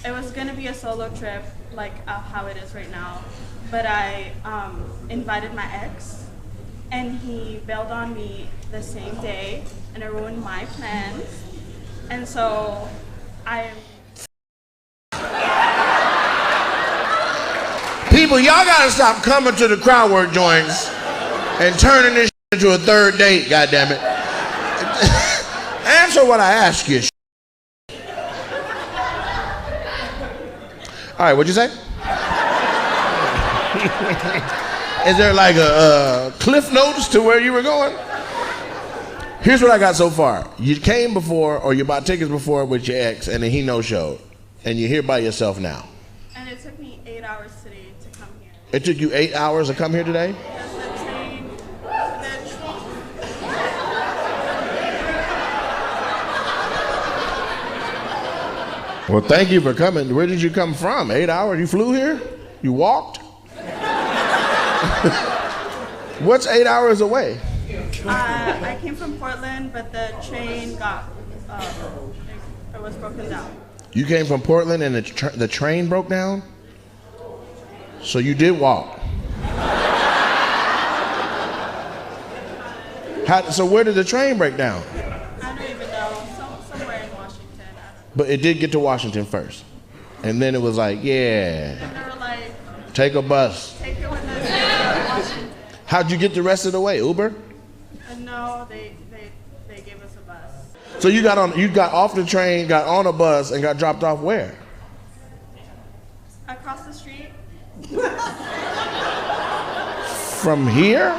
G: It was gonna be a solo trip, like how it is right now. But I invited my ex, and he bailed on me the same day, and it ruined my plans. And so I.
A: People, y'all gotta stop coming to the crowd work joints and turning this into a third date, goddammit. Answer what I ask you. All right, what'd you say? Is there like a cliff notes to where you were going? Here's what I got so far. You came before, or you bought tickets before with your ex, and then he no-showed, and you're here by yourself now.
G: And it took me 8 hours today to come here.
A: It took you 8 hours to come here today?
G: Because the train.
A: Well, thank you for coming. Where did you come from? 8 hours? You flew here? You walked? What's 8 hours away?
G: I came from Portland, but the train got, it was broken down.
A: You came from Portland and the train broke down? So you did walk. So where did the train break down?
G: I don't even know, somewhere in Washington.
A: But it did get to Washington first. And then it was like, yeah,
G: And they were like,
A: take a bus.
G: take it with us to Washington.
A: How'd you get the rest of the way? Uber?
G: And no, they gave us a bus.
A: So you got off the train, got on a bus, and got dropped off where?
G: Across the street.
A: From here?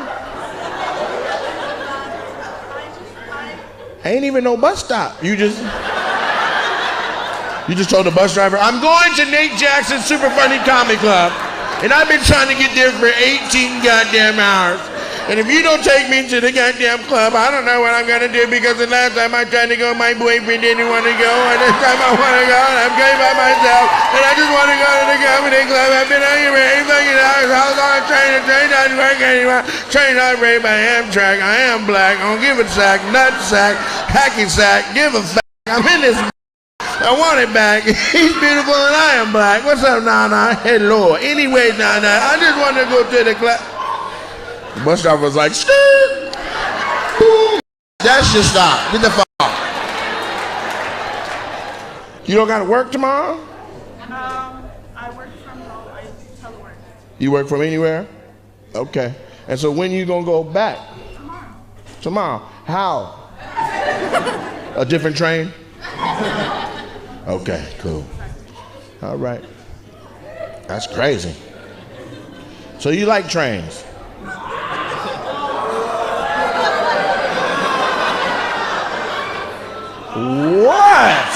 A: Ain't even no bus stop. You just told the bus driver, I'm going to Nate Jackson's Super Funny Comedy Club, and I've been trying to get there for 18 goddamn hours. And if you don't take me to the goddamn club, I don't know what I'm gonna do, because the last time I tried to go, my boyfriend didn't want to go, and this time I want to go, and I'm going by myself, and I just want to go to the comedy club. I've been out here for 8 fucking hours. I was on a train. The train doesn't work anymore. Train operated by Amtrak. I am black. I don't give a sack, nut sack, hacky sack, give a fuck. I'm in this. I want it back. He's beautiful and I am black. What's up, Nana? Hello. Anyway, Nana, I just want to go to the club. The bus driver was like, skirt. Boom. That should stop. Get the fuck off. You don't got to work tomorrow?
G: I work from home. I telework.
A: You work from anywhere? Okay. And so when you going to go back? Tomorrow. How? A different train? Okay, cool. All right. That's crazy. So you like trains? What?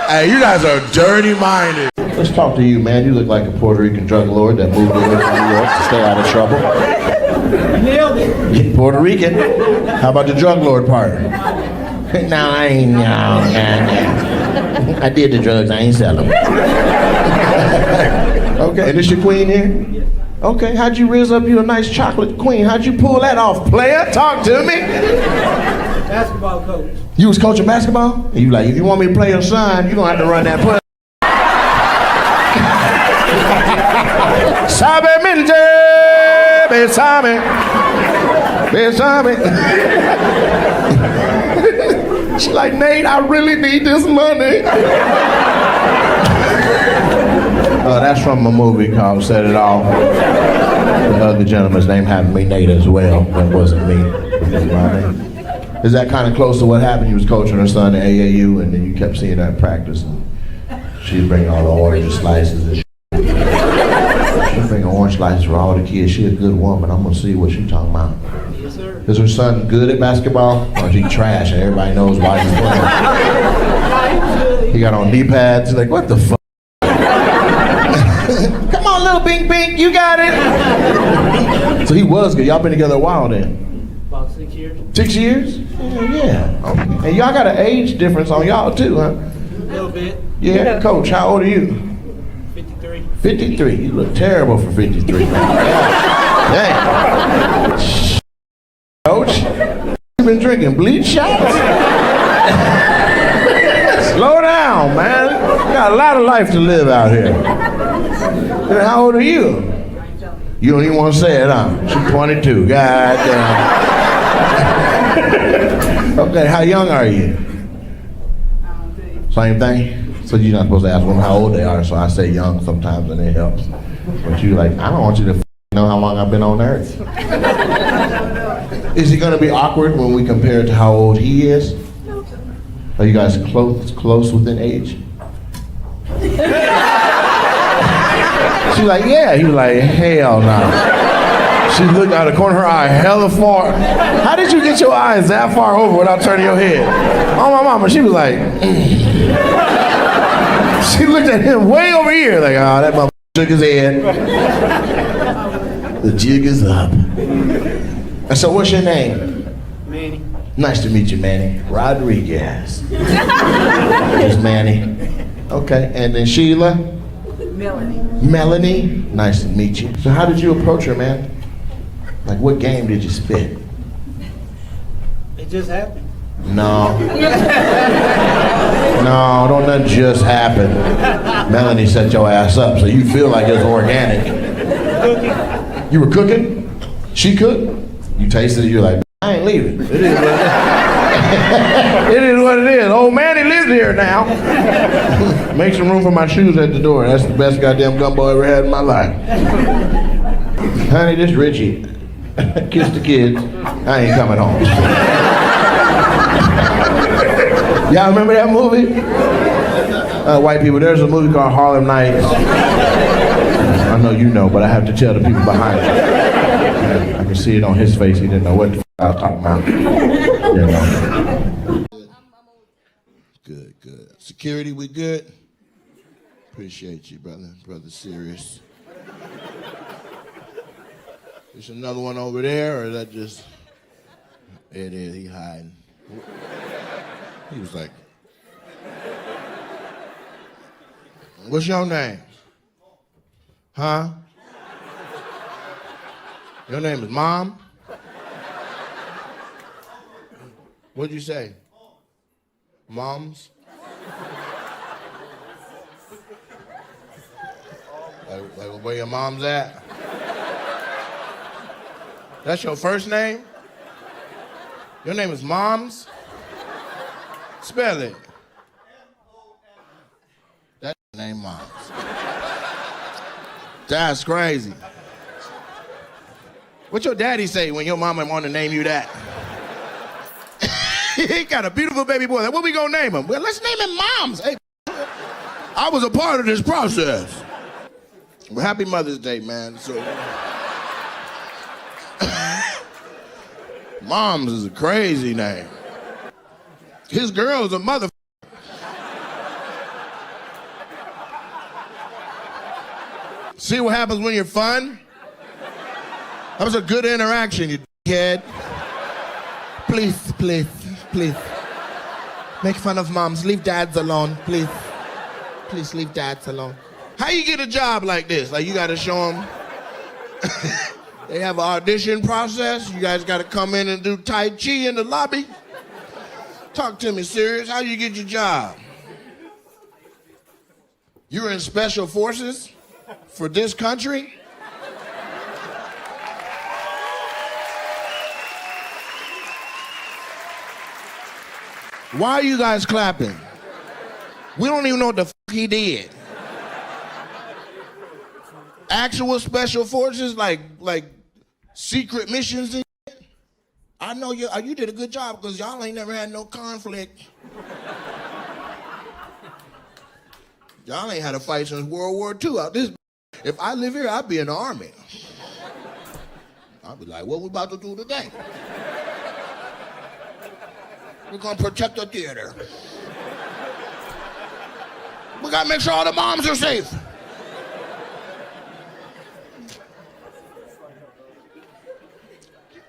A: Hey, you guys are dirty-minded. Let's talk to you, man. You look like a Puerto Rican drug lord that moved away from New York to stay out of trouble.
H: Nailed it.
A: Puerto Rican. How about the drug lord part? No, I ain't. No. I did the drugs. I ain't sell them. Okay. And this your queen here?
H: Yes.
A: Okay. How'd you raise up you a nice chocolate queen? How'd you pull that off, player? Talk to me.
H: Basketball coach.
A: You was coaching basketball? And you like, if you want me to play your son, you gonna have to run that play. Sabemente, besame, besame. She's like, Nate, I really need this money. That's from a movie called Set It Off. The other gentleman's name happened to be Nate as well. That wasn't me. That's my name. Is that kind of close to what happened? You was coaching her son at AAU, and then you kept seeing her in practice, and she'd bring all the orange slices and shit. She'd bring orange slices for all the kids. She a good woman. I'm gonna see what she talking about.
H: Yes, sir.
A: Is her son good at basketball? Or is he trash and everybody knows why he's playing? He got on knee pads. He's like, what the fuck? Come on, little Bink Bink, you got it. So he was good. Y'all been together a while then?
H: About 6 years.
A: 6 years? Yeah. Okay. And y'all got an age difference on y'all too, huh?
H: A little bit.
A: Yeah. Coach, how old are you?
H: 53.
A: 53. You look terrible for 53. Dang. Coach, you been drinking bleach shots? Slow down, man. You got a lot of life to live out here. How old are you? You don't even want to say it, huh? She's 22. God damn. Okay, how young are you? Same thing? So you're not supposed to ask women how old they are, so I say young sometimes and it helps. But you like, I don't want you to know how long I've been on earth. Is it gonna be awkward when we compare it to how old he is? Are you guys close within age? She's like, yeah. He was like, hell no. She looked out of the corner of her eye, hella far. How did you get your eyes that far over without turning your head? Oh, my mama, she was like, She looked at him way over here, like, oh, that motherfucker shook his head. The jig is up. And so what's your name?
H: Manny.
A: Nice to meet you, Manny. Rodriguez. Just Manny. Okay, and then Sheila? Melanie, nice to meet you. So how did you approach her, man? Like what game did you spit?
H: It just happened.
A: No. No, don't nothing just happen. Melanie set your ass up, so you feel like it's organic. You were cooking? She cooked? You tasted it, you're like, I ain't leaving. It is what it is. It is what it is. Old Manny lives here now. Make some room for my shoes at the door. That's the best goddamn gumbo I ever had in my life. Honey, this Richie. Kiss the kids. I ain't coming home. Y'all remember that movie? White people, there's a movie called Harlem Nights. I know you know, but I have to tell the people behind you. I can see it on his face. He didn't know what the I was talking about. You know. Good. Security, we good? Appreciate you, brother. Brother serious. There's another one over there, or is that just... It is, he hiding. He was like... What's your name? Huh? Your name is Mom? What'd you say? Moms? Like where your mom's at? That's your first name? Your name is Moms? Spell it. That's your name, Moms. That's crazy. What your daddy say when your mama want to name you that? He got a beautiful baby boy. Like, what we gonna name him? Well, let's name him Moms. Hey, I was a part of this process. Well, happy Mother's Day, man. So, Moms is a crazy name. His girl is a mother. See what happens when you're fun? That was a good interaction, you kid. Please. Make fun of moms. Leave dads alone, please. Please leave dads alone. How you get a job like this? Like you gotta show them. They have an audition process. You guys gotta come in and do Tai Chi in the lobby. Talk to me serious. How you get your job? You're in special forces for this country? Why are you guys clapping? We don't even know what the f he did. Actual special forces, like secret missions and shit? I know you did a good job because y'all ain't never had no conflict. Y'all ain't had a fight since World War II out this. If I live here, I'd be in the army. I'd be like, what we about to do today? We're gonna protect the theater. We gotta make sure all the moms are safe.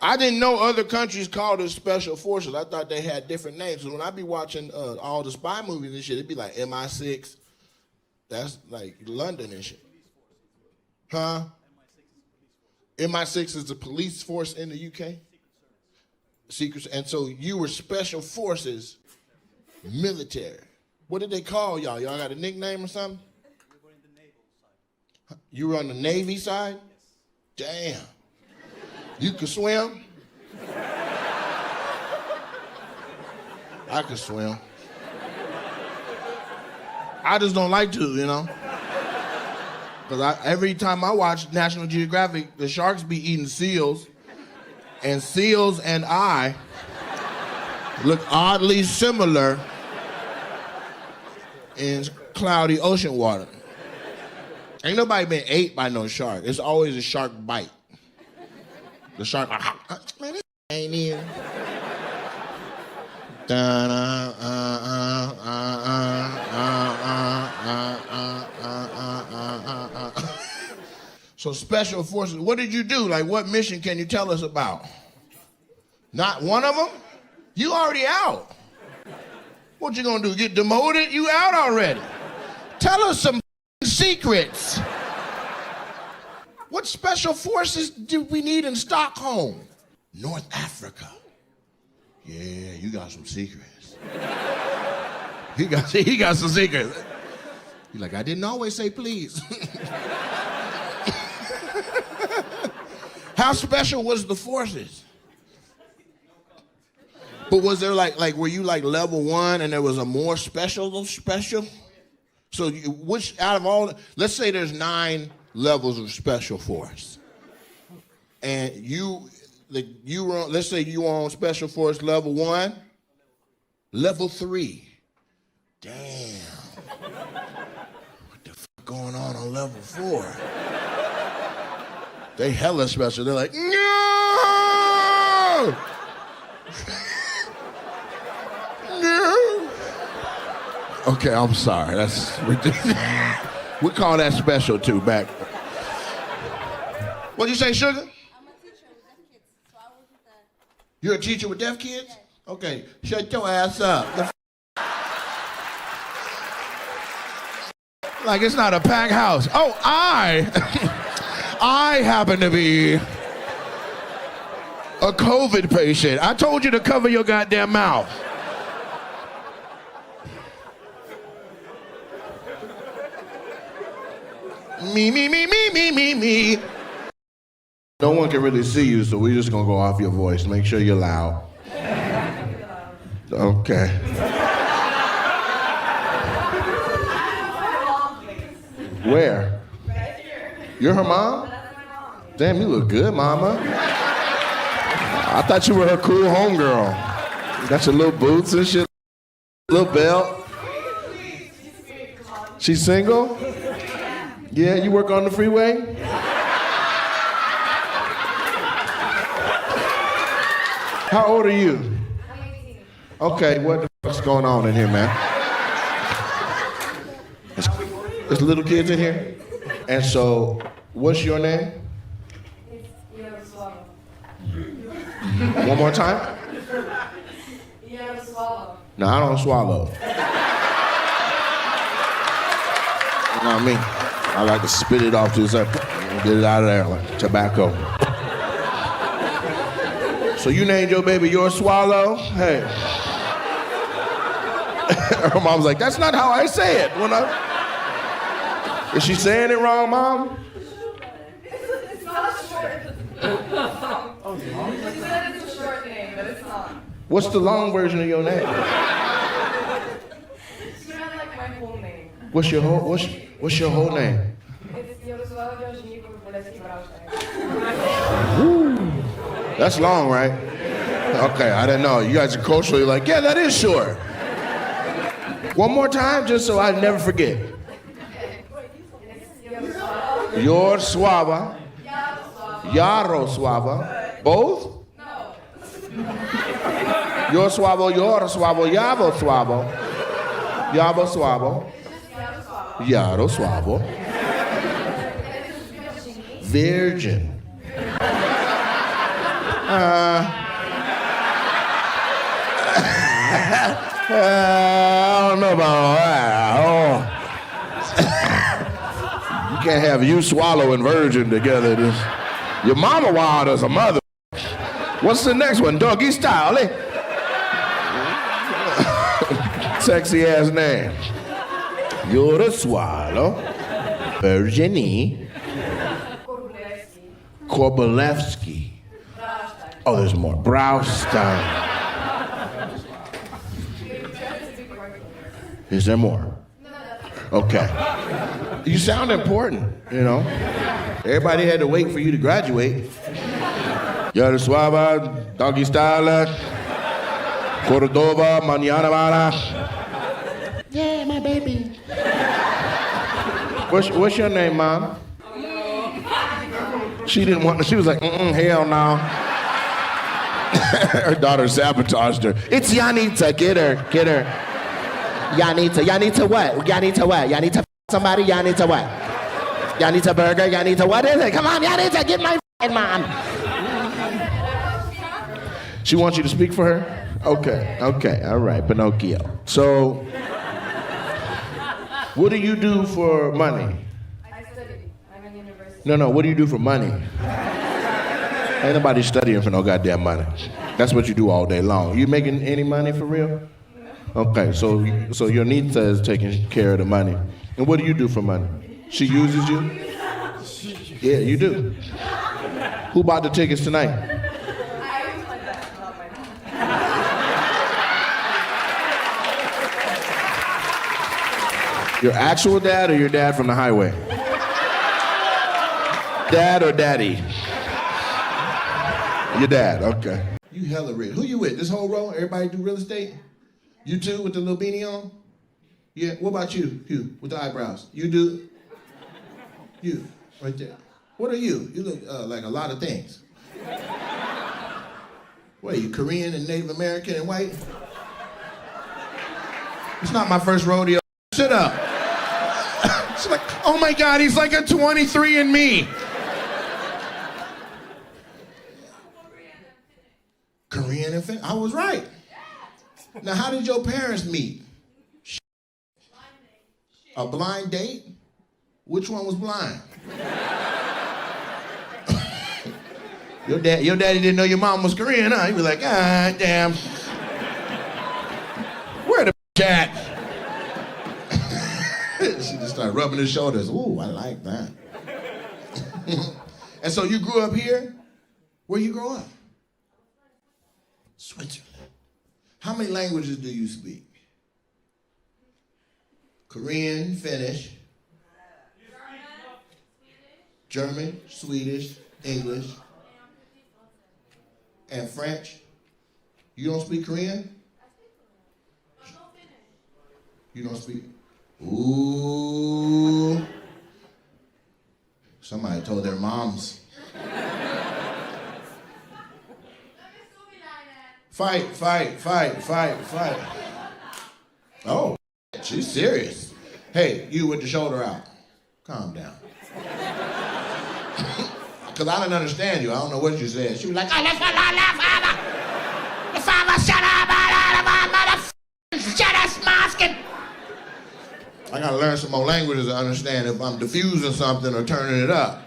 A: I didn't know other countries called it special forces. I thought they had different names. So when I be watching all the spy movies and shit, it'd be like MI6. That's like London and shit. Huh? MI6 is the police force in the UK? Secret. And so you were special forces, military. What did they call y'all? Y'all got a nickname or something?
D: We were in the naval side.
A: You were on the Navy side?
D: Yes.
A: Damn. You could swim? I could swim. I just don't like to, you know? Because every time I watch National Geographic, the sharks be eating seals, and seals and I look oddly similar in cloudy ocean water. Ain't nobody been ate by no shark. It's always a shark bite. The shark, man, this ain't here. So special forces, what did you do? Like, what mission can you tell us about? Not one of them? You already out. What you gonna do, get demoted? You out already. Tell us some secrets. What special forces do we need in Stockholm? North Africa. Yeah, you got some secrets. He got some secrets. He's like, I didn't always say please. How special was the forces? But was there like were you like level 1 and there was a more special? So which out of all, let's say there's 9 levels of special force. And you were on, let's say you were on special force level 1, level 3. Damn. What the fuck going on level 4? They hella special. They're like, no! No! Okay, I'm sorry. That's ridiculous. We call that special too back. What'd you say, Sugar?
I: I'm a teacher with deaf kids, so I work with the...
A: You're a teacher with deaf kids? Yes. Okay, shut your ass up. Like it's not a packed house. Oh, I happen to be a COVID patient. I told you to cover your goddamn mouth. Me. No one can really see you, so we're just gonna go off your voice. Make sure you're loud. Okay. Where?
I: Right here.
A: You're her mom?
I: That's my mom.
A: Damn, you look good, mama. I thought you were her cool homegirl. You got your little boots and shit, little belt. She's single? Yeah, you work on the freeway? How old are you?
I: I'm 18.
A: Okay, what the fuck's going on in here, man? There's little kids in here? And so, what's your name?
I: It's Yaroslava.
A: One more time?
I: Yaroslava.
A: No, I don't swallow. You know what I mean? I like to spit it off to the side, get it out of there like tobacco. So you named your baby Your Swallow? Hey. Her mom's like, that's not how I say it. Is she saying it wrong, Mom?
I: It's not short. She said it's a short name, but it's not.
A: What's the long version of your name?
I: It's not like my whole name.
A: What's your whole name?
I: It's Yaroslava Georgina Boleski Braunstein.
A: That's long, right? Okay, I didn't know. You guys are culturally like, yeah, that is short. One more time, just so I never forget. Your Swava. Yaroslava. Both?
I: No.
A: Your Swavo, Yavo Swavo. Yavo Swavo. Yaroslavo. Virgin. I don't know about all that. Oh. You can't have you swallow and virgin together. Your mama wild as a mother. What's the next one? Doggy style, eh? Sexy ass name. You're the swallow. Virginie. Korbolevsky. Oh, there's more. Braustein. Is there more? Okay. You sound important, you know. Everybody had to wait for you to graduate. You're the suave, doggy style, Cordova, mañana mala. Yeah, my baby. What's your name, Mom? She didn't want to. She was like, hell no. Her daughter sabotaged her. It's Yanita. Get her. Yanita what? Yanita what? Yanita somebody? Yanita what? Yanita burger? Yanita what is it? Come on, Yanita, get my mom. She wants you to speak for her? Okay, all right, Pinocchio. So, what do you do for money?
J: I study. I'm in university.
A: No, what do you do for money? Ain't nobody studying for no goddamn money. That's what you do all day long. You making any money for real? Okay, so your Nita is taking care of the money. And what do you do for money? She uses you? Yeah, you do. Who bought the tickets tonight? Your actual dad or your dad from the highway? Dad or daddy? Your dad, okay. You hella rich. Who you with? This whole row? Everybody do real estate? You too, with the little beanie on? Yeah, what about you, Hugh, with the eyebrows? You do? You, right there. What are you? You look like a lot of things. What are you, Korean and Native American and white? It's not my first rodeo. Shut up. She's like, oh my God, he's like a 23andMe. Korean and Finnish. I was right. Now, how did your parents meet? A blind date? Which one was blind? Your daddy didn't know your mom was Korean, huh? He was like, ah, damn. Where the cat? She just started rubbing his shoulders. Ooh, I like that. And so you grew up here? Where you grow up? Switzerland. How many languages do you speak? Korean, Finnish, German, Swedish, English, and French. You don't speak Korean? You don't speak? Ooh. Somebody told their moms. Fight. Oh, she's serious. Hey, you with the shoulder out. Calm down. Because I didn't understand you. I don't know what you said. She was like, oh, that's what the father, shut up, shut up, masking. I gotta learn some more languages to understand if I'm diffusing something or turning it up.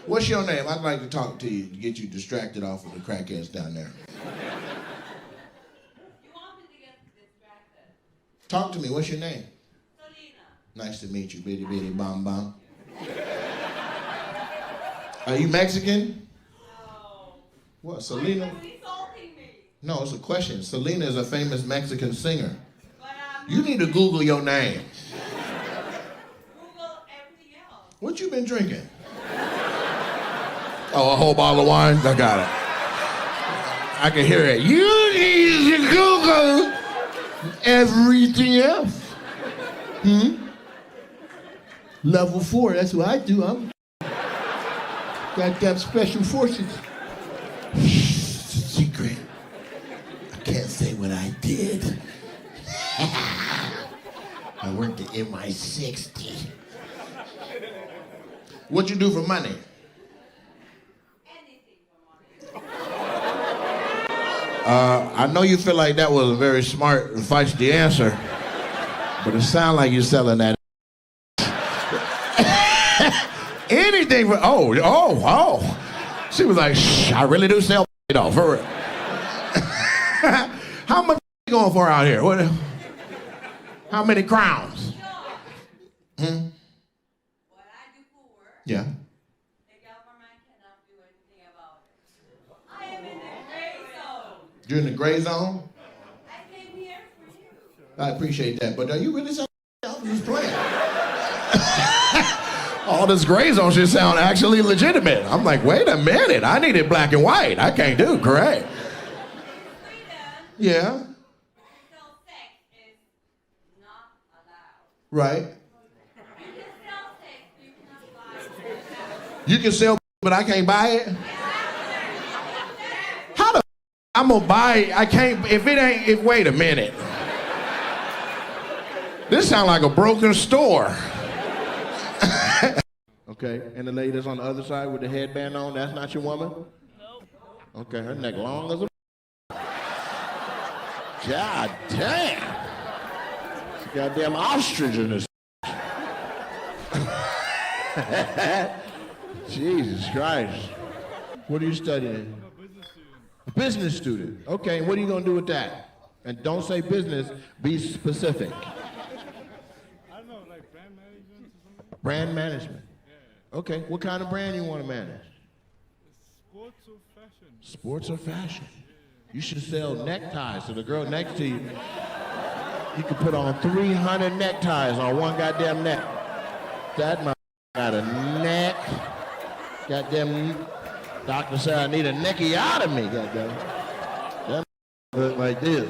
A: What's your name? I'd like to talk to you to get you distracted off of the crackheads down there. Talk to me. What's your name? Selena. Nice to meet you, bitty bitty bom bom. Are you Mexican?
F: No.
A: What, Selena?
F: Insulting me.
A: No, it's a question. Selena is a famous Mexican singer. You need to Google your name.
F: Google everything else.
A: What you been drinking? Oh, a whole bottle of wine? I got it. I can hear it. You need to Google everything else. Level 4, that's what I do. I'm goddamn special forces. Secret. I can't say what I did. I worked at MI60. What you do for money?
F: Anything for money.
A: I know you feel like that was a very smart and feisty answer, but it sounds like you're selling that. came for, oh. She was like, shh, I really do sell though, for real. How much you going for out here? What? How many crowns?
I: What I do for work,
A: Yeah.
I: the government cannot do anything about it. I am in the gray zone.
A: You're in the gray zone?
I: I came here for you.
A: I appreciate that, but are you really selling? I was just playing. All this gray zone should sound actually legitimate. I'm like, wait a minute, I needed black and white. I can't do correct. Yeah.
I: So sex is not allowed.
A: Right.
I: You can sell sex, you cannot buy it.
A: You can sell, but I can't buy it. How the? I'm gonna buy it. I can't. If it ain't. If wait a minute. This sounds like a broken store. Okay, and the lady that's on the other side with the headband on, that's not your woman? Nope. Okay, her neck long as a. God damn. It's a goddamn ostrich in this. Jesus Christ. What are you studying? A business student. Okay, what are you gonna do with that? And don't say business, be specific.
K: I don't know, like brand management or something?
A: Brand management.
K: Yeah.
A: Okay, what kind of brand you want to manage?
K: Sports or fashion?
A: Sports or fashion? You should sell neckties so the girl next to you, you can put on 300 neckties on one goddamn neck. That mother got a neck. Goddamn, doctor said I need a neckiotomy, goddamn. That look like this.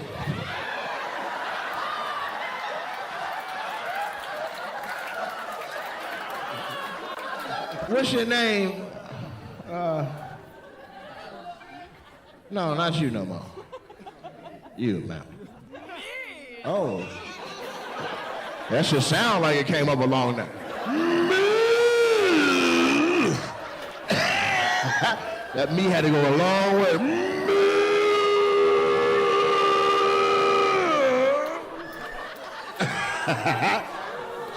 A: What's your name? No, not you no more. You, ma'am. Oh. That should sound like it came up along there. That me had to go a long way.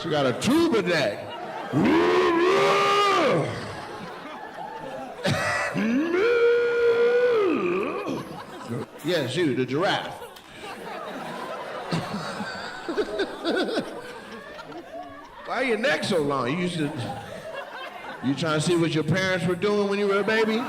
A: She got a tuba neck. Yes, you, the giraffe. Why your neck so long? You trying to see what your parents were doing when you were a baby?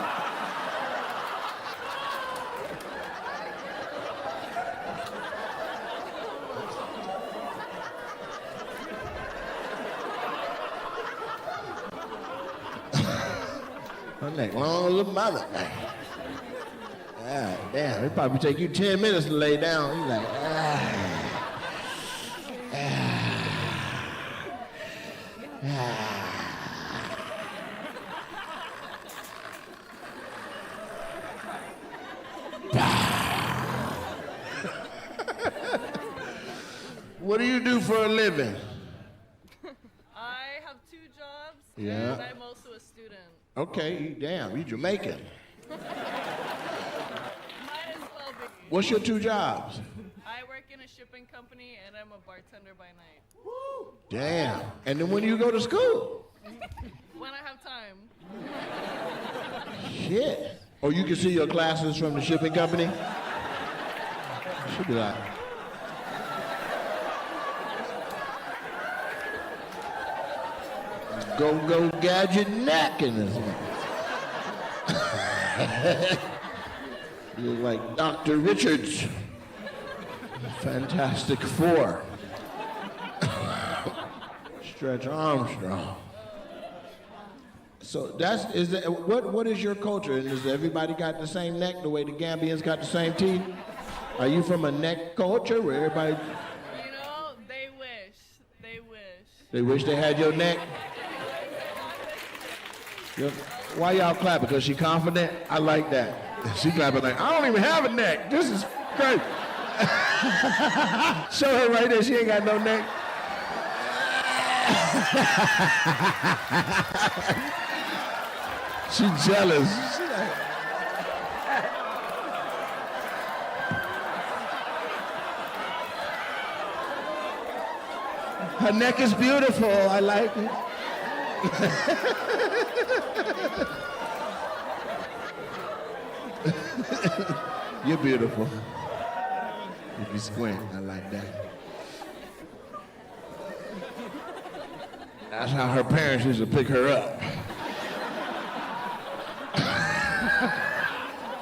A: Her neck long as a mother. God damn, it probably take you 10 minutes to lay down. You're like, What do you do for a living?
L: I have 2 jobs,
A: Yeah.
L: and I'm also a student.
A: Okay, damn, you Jamaican.
L: Might as well be.
A: What's your 2 jobs?
L: I work in a shipping company, and I'm a bartender by night.
A: Damn. And then when do you go to school?
L: When I have time.
A: Shit. Oh, you can see your classes from the shipping company? Should be like. Go gadget neck in this one. You look like Dr. Richards. Fantastic Four. Stretch Armstrong. So what is your culture? And does everybody got the same neck the way the Gambians got the same teeth? Are you from a neck culture where everybody?
L: You know, they wish. They wish.
A: They wish they had your neck? Yep. Why y'all clap? Because she confident? I like that. She clapping like, I don't even have a neck. This is great. Show her right there, she ain't got no neck. She jealous. She like, her neck is beautiful. I like it. You're beautiful. If you squint, I like that. That's how her parents used to pick her up.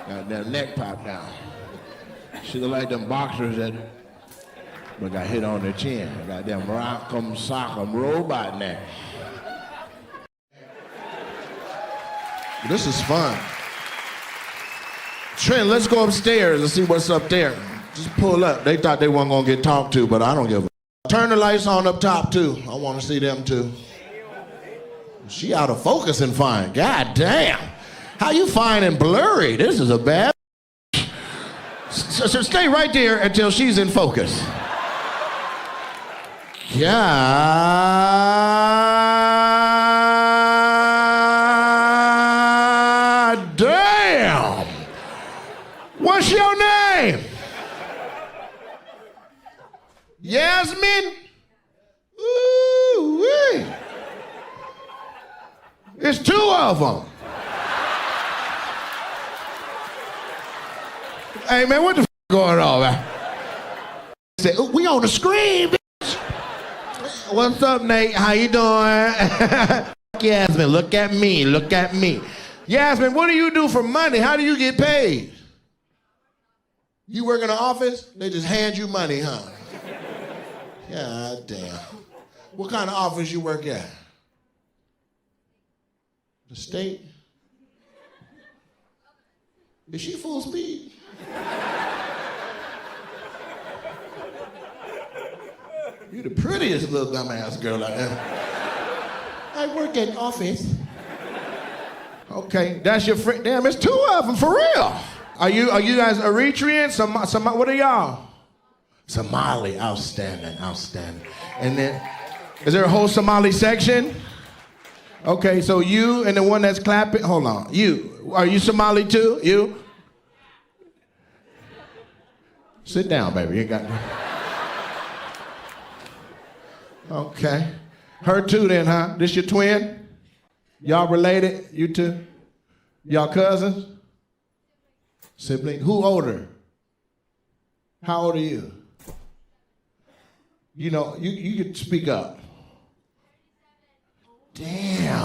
A: Got that neck popped down. She look like them boxers that got hit on their chin. Got them rock'em sock'em robot neck. This is fun. Trent, let's go upstairs and see what's up there. Just pull up. They thought they weren't gonna get talked to, but I don't give a. Turn the lights on up top too. I want to see them too. She out of focus and fine. God damn. How you fine and blurry? This is a bad. So stay right there until she's in focus. God damn. What's your name? Yasmin? Ooh-wee. It's two of them. Hey, man, what the f going on, man? Say, we on the screen, bitch. What's up, Nate? How you doing? Yasmin, look at me, look at me. Yasmin, what do you do for money? How do you get paid? You work in an office? They just hand you money, huh? God damn. What kind of office you work at? The state? Is she full speed? You the prettiest little dumbass girl out there. I work at office. Okay, that's your friend. Damn, it's two of them for real. Are you guys Eritrean? What are y'all? Somali, outstanding, outstanding. And then, is there a whole Somali section? Okay, so you and the one that's clapping, hold on. You, are you Somali too? You? Sit down, baby, you ain't got no. Okay. Her too then, huh? This your twin? Y'all related, you two? Y'all cousins? Sibling? Who older? How old are you? You know, you can speak up. Damn.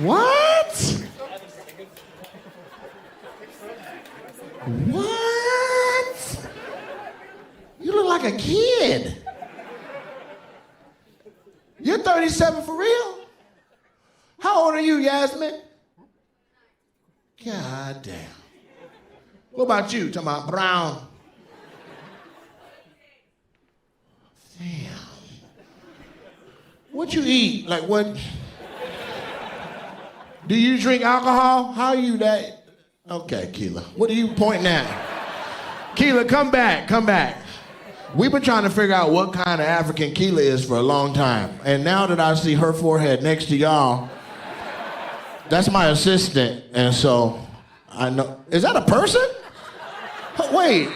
A: What? What? You look like a kid. You're 37 for real? How old are you, Yasmin? God damn. What about you? Talking about brown. Damn. What you eat? Like what? Do you drink alcohol? How are you that? Okay, Keela. What are you pointing at? Keela, come back, come back. We've been trying to figure out what kind of African Keela is for a long time. And now that I see her forehead next to y'all, that's my assistant. And so I know, is that a person? Wait.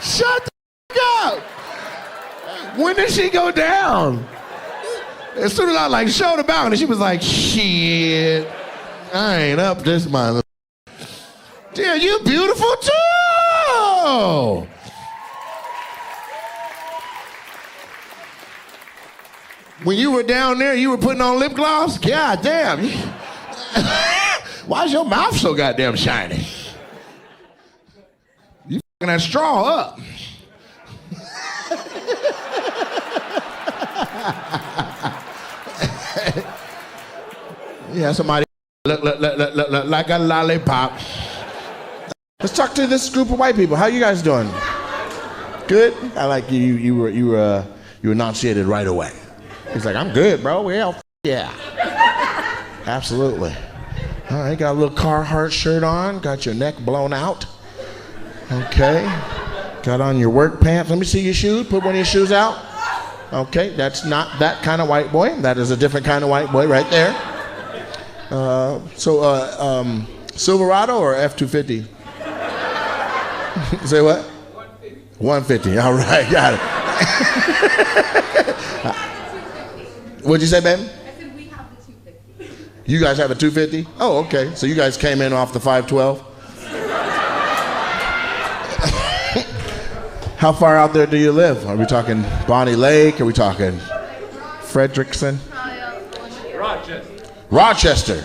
A: Shut the up. When did she go down? As soon as I showed her balcony, she was like, shit, I ain't up this mother. Damn, you beautiful too. When you were down there, you were putting on lip gloss? God damn. Why is your mouth so goddamn shiny? You fucking that straw up. Yeah, somebody look like a lollipop. Let's talk to this group of white people. How you guys doing? Good? I like you enunciated right away. He's like, I'm good, bro. Well, yeah. Absolutely. All right, got a little Carhartt shirt on. Got your neck blown out. Okay. Got on your work pants. Let me see your shoes. Put one of your shoes out. Okay, that's not that kind of white boy. That is a different kind of white boy right there. Silverado or F-250? Say what? 150. All right, got it. What'd you say, baby?
J: I said we have the 250.
A: You guys have a 250? Oh, okay. So you guys came in off the 512? How far out there do you live? Are we talking Bonnie Lake? Are we talking Frederickson? Rochester.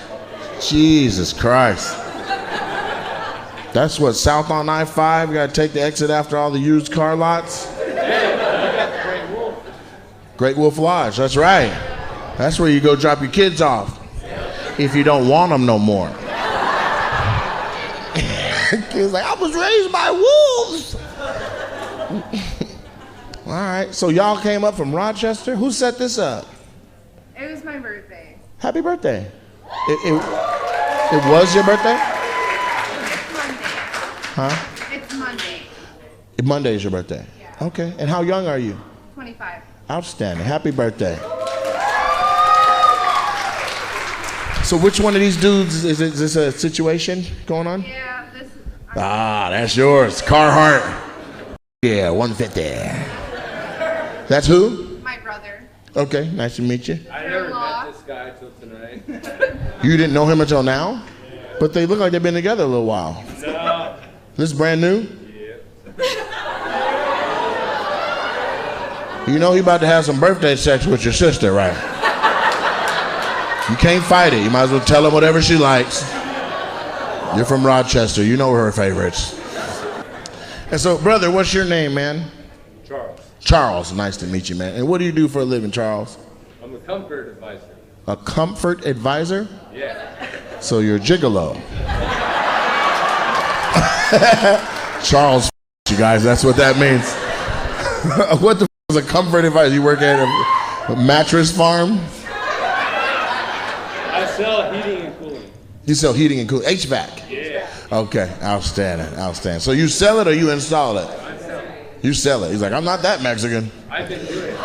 A: Jesus Christ. That's what, south on I-5? You gotta take the exit after all the used car lots? Great Wolf Lodge, that's right. That's where you go drop your kids off. If you don't want them no more. Kids like, I was raised by wolves. All right, so y'all came up from Rochester? Who set this up?
J: It was my birthday.
A: Happy birthday. It was your birthday?
J: It's Monday.
A: Huh?
J: It's Monday.
A: Monday is your birthday?
J: Yeah.
A: Okay, and how young are you?
J: 25.
A: Outstanding, happy birthday. So which one of these dudes, is this a situation going on?
J: Yeah, this is...
A: That's yours, Carhartt. Yeah, 150. That's who?
J: My brother.
A: Okay, nice to meet you.
D: I never met this guy till tonight.
A: You didn't know him until now? But they look like they've been together a little while.
D: No.
A: This is brand new?
D: Yeah.
A: You know he about to have some birthday sex with your sister, right? You can't fight it. You might as well tell her whatever she likes. You're from Rochester. You know her favorites. And so, brother, what's your name, man?
D: Charles.
A: Charles. Nice to meet you, man. And what do you do for a living, Charles?
D: I'm a comfort advisor.
A: A comfort advisor?
D: Yeah.
A: So you're a gigolo. Charles, you guys, that's what that means. What the is a comfort advisor? You work at a mattress farm?
D: I sell heating and cooling.
A: You sell heating and cooling, HVAC?
D: Yeah.
A: Okay, outstanding, outstanding. So you sell it or you install it?
D: I sell it.
A: You sell it. He's like, I'm not that Mexican.
D: I can do it.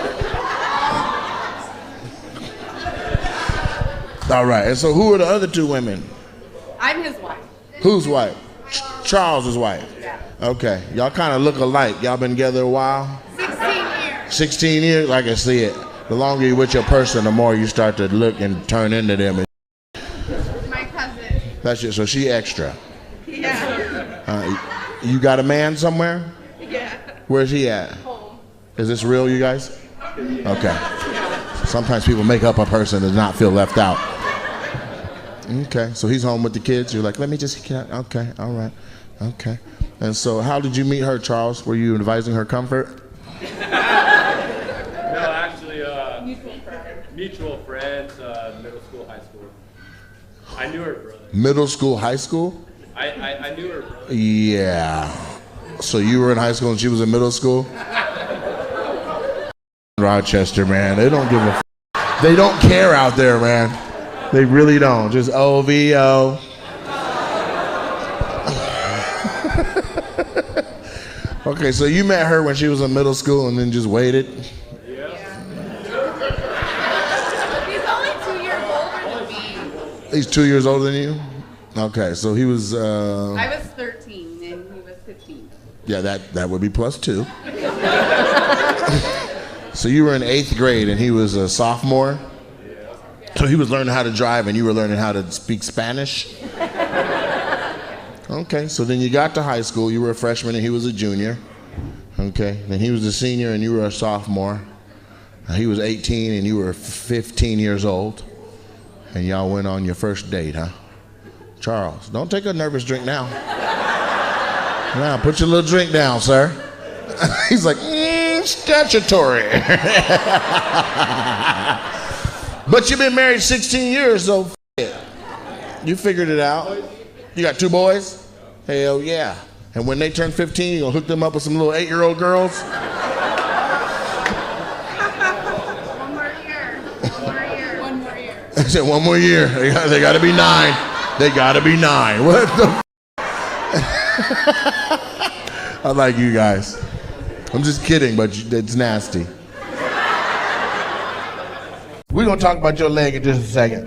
A: All right, and so who are the other two women?
J: I'm his wife.
A: Whose wife? Charles's wife.
J: Yeah.
A: Okay, y'all kind of look alike. Y'all been together a while?
J: 16 years.
A: 16 years? I can see it. The longer you're with your person, the more you start to look and turn into them.
J: My cousin.
A: That's it. So she extra.
J: Yeah.
A: You got a man somewhere?
J: Yeah.
A: Where's he at?
J: Home.
A: Is this real, you guys? Okay. Sometimes people make up a person to not feel left out. Okay, so he's home with the kids. You're like, let me just get out. Okay, all right. Okay. And so how did you meet her, Charles? Were you advising her comfort?
D: No, actually, mutual friends, middle school, high school. I knew her brother.
A: Middle school, high school?
D: I knew her brother.
A: Yeah. So you were in high school and she was in middle school? Rochester, man. They don't give a They don't care out there, man. They really don't. Just OVO. Okay, so you met her when she was in middle school and then just waited?
D: Yeah.
J: He's only 2 years older than me.
A: He's 2 years older than you? Okay, so he was...
J: I was 13 and he was 15.
A: Yeah, that would be +2. So you were in 8th grade and he was a sophomore? So he was learning how to drive and you were learning how to speak Spanish? Okay, so then you got to high school, you were a freshman and he was a junior. Okay, then he was a senior and you were a sophomore. He was 18 and you were 15 years old. And y'all went on your first date, huh? Charles, don't take a nervous drink now. Now, put your little drink down, sir. He's like, statutory. But you've been married 16 years, so it. You figured it out. You got 2 boys? Hell yeah. And when they turn 15, you gonna hook them up with some little 8-year-old girls?
J: One more year. One more year. One more year.
A: I said 1 more year. They gotta be 9. They gotta be 9. What the I like you guys. I'm just kidding, but it's nasty. We're gonna talk about your leg in just a second.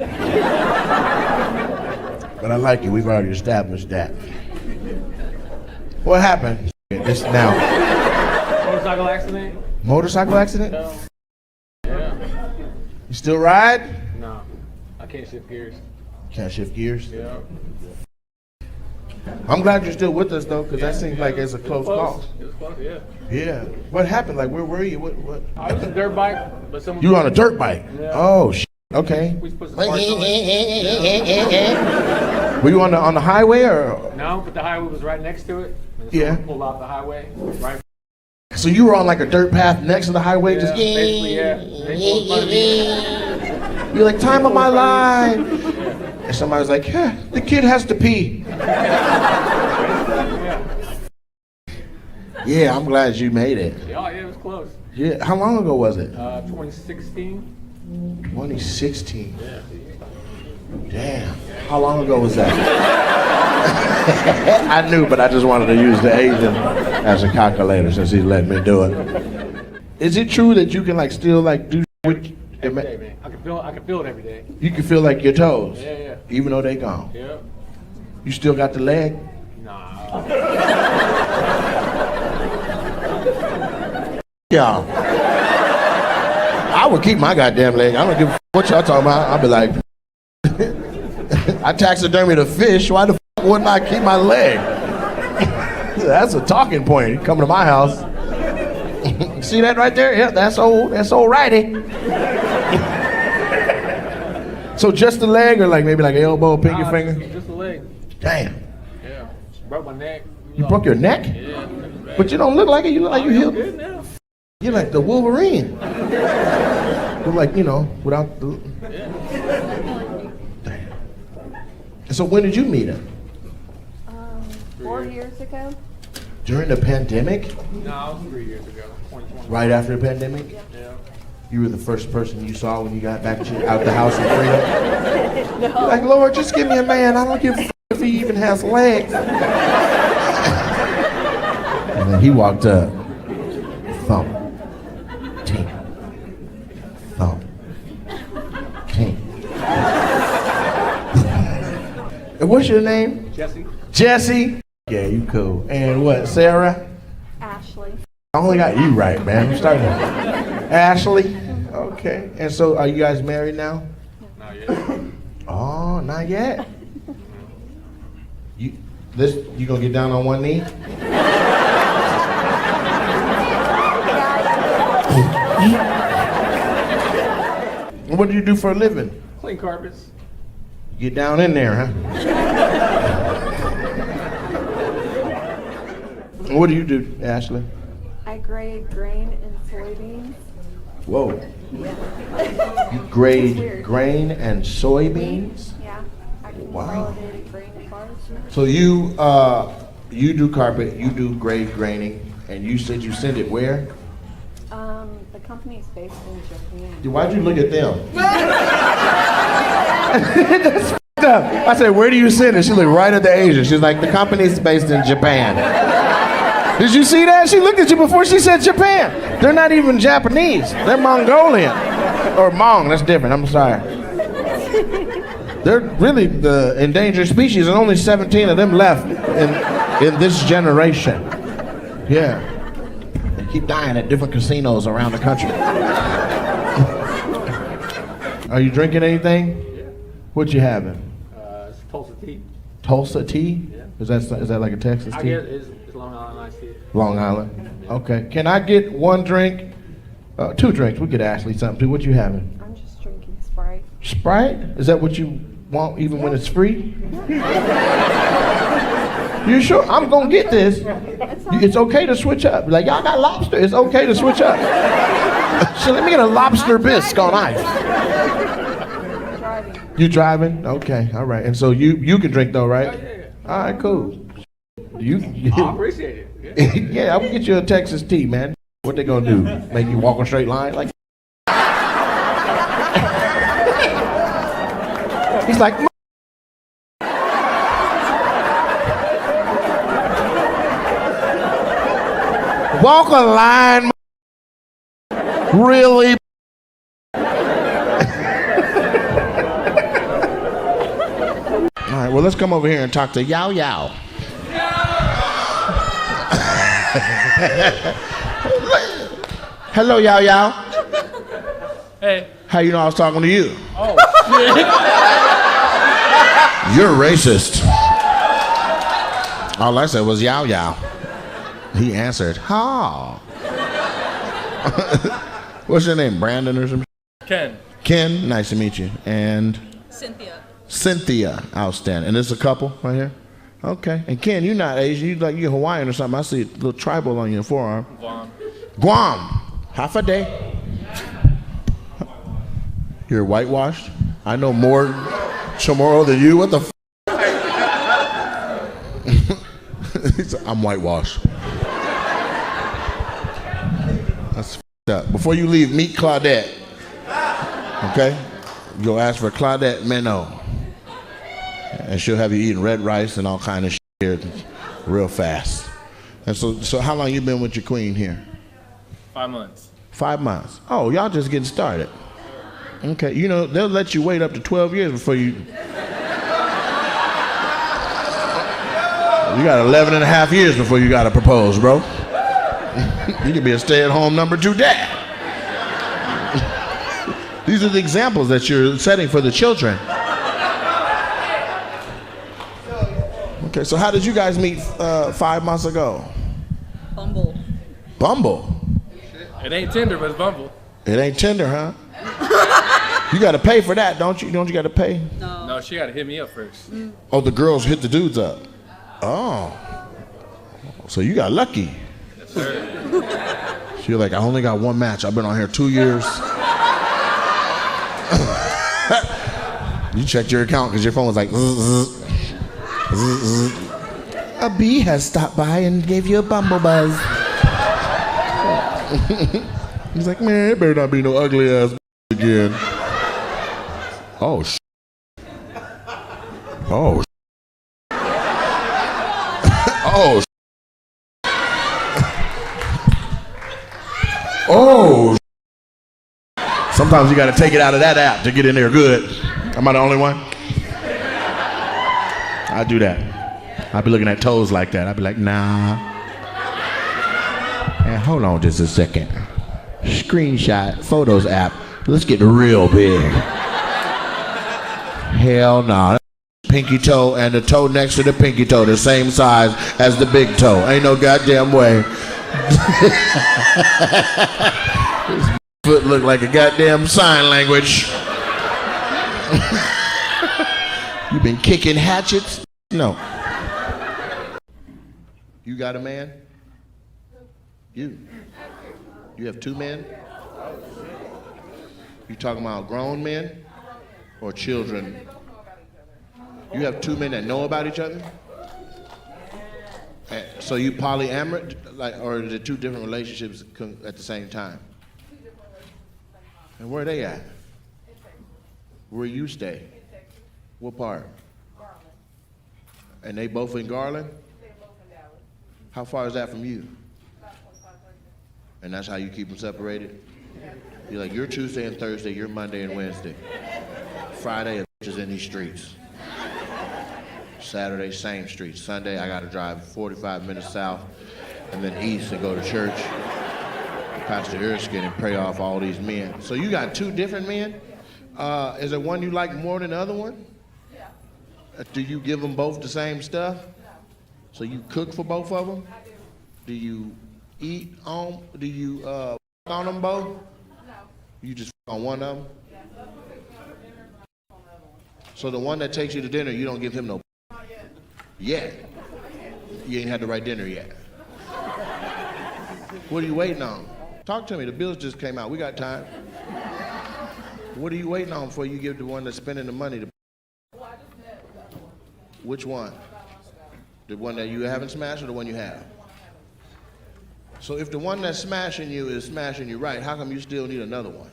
A: But But I like you. We've already established that. What happened? This now.
M: Motorcycle accident?
A: Motorcycle accident?
M: Yeah.
A: You still ride?
M: No, I can't shift gears.
A: Can't shift gears?
M: Yeah.
A: I'm glad you're still with us though, because that seems like it's a close call.
M: It was close, yeah.
A: Yeah. What happened? Like, where were you? What?
M: I was on a dirt bike, but someone.
A: You were on a dirt bike?
M: Yeah.
A: Oh, okay.
M: We supposed to park on it.
A: Were you on the highway or?
M: No, but the highway was right next to it. And
A: Yeah.
M: Pulled off the highway, right.
A: So you were on like a dirt path next to the highway,
M: Yeah,
A: just
M: basically, yeah. They pulled in front of me.
A: You're like, time of my life. And somebody was like, yeah, the kid has to pee. Yeah, I'm glad you made it.
M: Yeah, it was close.
A: Yeah, how long ago was it?
M: 2016.
A: 2016.
M: Yeah.
A: Damn. How long ago was that? I knew, but I just wanted to use the Asian as a calculator since he's letting me do it. Is it true that you can like still like do with
M: Every day, man. I can feel it every day.
A: You can feel like your toes?
M: Yeah.
A: Even though they gone?
M: Yeah.
A: You still got the leg?
M: Nah.
A: Y'all. I would keep my goddamn leg. I don't give a f- what y'all talking about. I'll be like, I taxidermied a fish. Why the f- wouldn't I keep my leg? That's a talking point. You come to my house. See that right there? Yeah, that's old righty. So just the leg or like maybe like elbow, pinky finger?
M: Just the leg.
A: Damn.
M: Yeah. Broke my neck.
A: You broke your neck?
M: Yeah.
A: But you don't look like it. You look like you healed.
M: Good now.
A: You're like the Wolverine. You're like, without the...
M: Yeah.
A: Damn. And so when did you meet him?
C: 4 years ago.
A: During the pandemic?
M: No, it was 3 years ago. 2020.
A: Right after the pandemic?
M: Yeah.
A: You were the first person you saw when you got back out the house in freedom? No. You're like, Lord, just give me a man. I don't give a f- if he even has legs. And then he walked up. Thump. Tink. Thump. Tink. And what's your name?
M: Jesse.
A: Jesse? Yeah, you cool. And what, Sarah?
C: Ashley.
A: I only got you right, man. I'm starting to... Ashley? Okay. And so are you guys married now?
M: Not yet.
A: Oh, not yet. You gonna get down on one knee? And what do you do for a living?
M: Clean carpets.
A: Get down in there, huh? And what do you do, Ashley?
C: I grade grain and soybeans.
A: Whoa.
C: Yeah.
A: You grade grain and soybeans?
C: Yeah. I can
A: Wow.
C: consolidated grain and bars.
A: So you do carpet, you do grade graining, and you said you send it where?
C: The company's based in Japan.
A: Why'd you look at them? That's f***ed up. I said, where do you send it? She looked right at the Asian. She's like, the company's based in Japan. Did you see that? She looked at you before she said Japan. They're not even Japanese. They're Mongolian. Or Hmong, that's different. I'm sorry. They're really the endangered species, and only 17 of them left in this generation. Yeah. They keep dying at different casinos around the country. Are you drinking anything?
M: Yeah.
A: What you having?
M: It's Tulsa tea.
A: Tulsa tea?
M: Yeah.
A: Is that like a Texas
M: I
A: tea?
M: guess it's Long Island iced tea.
A: Long Island. Okay. Can I get one drink? 2 drinks. We get Ashley something too. What you having?
C: I'm just drinking Sprite.
A: Sprite? Is that what you want even when it's free? You sure? I'm gonna get this. It's okay to switch up. Like, y'all got lobster. It's okay to switch up. So let me get a lobster bisque on ice.
C: Driving.
A: You driving? Okay, all right. And so you can drink though, right?
M: Yeah.
A: All right, cool. You
M: I appreciate it. Yeah.
A: yeah, I'm gonna get you a Texas tea, man. What they gonna do? Make you walk on straight line? Like he's like walk a line. Really? All right, well, let's come over here and talk to Yao Yao. Hello, Yao Yao.
K: Hey.
A: How you know I was talking to you?
K: Oh, shit.
A: You're racist. All I said was Yao Yao. He answered, ha. What's your name, Brandon or something?
K: Ken.
A: Ken, nice to meet you. And?
L: Cynthia.
A: Cynthia, outstanding. And this is a couple right here? Okay. And Ken, you're not Asian, you're Hawaiian or something. I see a little tribal on your forearm.
K: Guam.
A: Guam. Half a day. You're whitewashed? I know more Chamorro than you. What the f? I'm whitewashed. That's f***ed up. Before you leave, meet Claudette. Okay? Go ask for Claudette Meno. And she'll have you eating red rice and all kind of shit here real fast. And so how long you been with your queen here?
K: 5 months.
A: 5 months. Oh, y'all just getting started. Okay, you know, they'll let you wait up to 12 years before you... You got 11 and a half years before you got to propose, bro. You could be a stay-at-home number 2 dad. These are the examples that you're setting for the children. Okay, so how did you guys meet 5 months ago?
L: Bumble.
A: Bumble?
K: It ain't Tinder, but it's Bumble.
A: It ain't Tinder, huh? You got to pay for that, don't you? Don't you got to pay?
K: No, she got to hit me up first.
A: Oh, the girls hit the dudes up. Oh. So you got lucky.
K: Yes, sir.
A: So you're like, I only got 1 match. I've been on here 2 years. You checked your account because your phone was like, zzz, zzz, zzz. A bee has stopped by and gave you a bumble buzz. He's like, man, it better not be no ugly ass again. Oh, oh, oh, oh. Sometimes you got to take it out of that app to get in there good. Am I the only one? I do that. I be looking at toes like that. I be like, nah. And hold on just a second. Screenshot, Photos app. Let's get real big. Hell no. Nah. Pinky toe and the toe next to the pinky toe the same size as the big toe. Ain't no goddamn way. This foot look like a goddamn sign language. You been kicking hatchets? No. You got a man? You have 2 men? You talking about grown men or children? You have 2 men that know about each other? So you polyamorous, or is it 2 different relationships at the same time? And where are they at? Where you stay? What part? And they both in Garland? How far is that from you? And that's how you keep them separated? You're like, you're Tuesday and Thursday, you're Monday and Wednesday. Friday, a bitch is in these streets. Saturday, same streets. Sunday, I gotta drive 45 minutes south and then east and go to church. Pastor Erskine and pray off all these men. So you got 2 different men? Is there one you like more than the other one? Yeah. Do you give them both the same stuff? So you cook for both of them? Do you eat on, do you on them both? No. You just on one of them? So the one that takes you to dinner, you don't give him no yet. You ain't had the right dinner yet. What are you waiting on? Talk to me, the bills just came out, we got time. What are you waiting on before you give the one that's spending the money to? Which one? The one that you haven't smashed or the one you have? So if the one that's smashing you is smashing you right, how come you still need another one?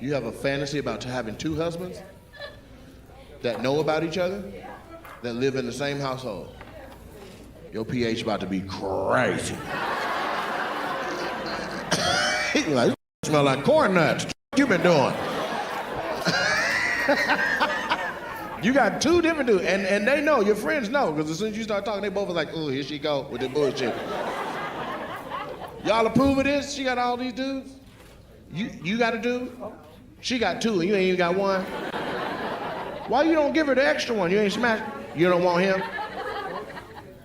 A: You have a fantasy about having 2 husbands that know about each other, that live in the same household. Your pH about to be crazy. You're like, smell like corn nuts. What you been doing? You got two different dudes, and they know, your friends know, because as soon as you start talking, they both are like, oh, here she go with the bullshit. Y'all approve of this? She got all these dudes? You got a dude? She got two, and you ain't even got one? Why you don't give her the extra one? You ain't smashed. You don't want him?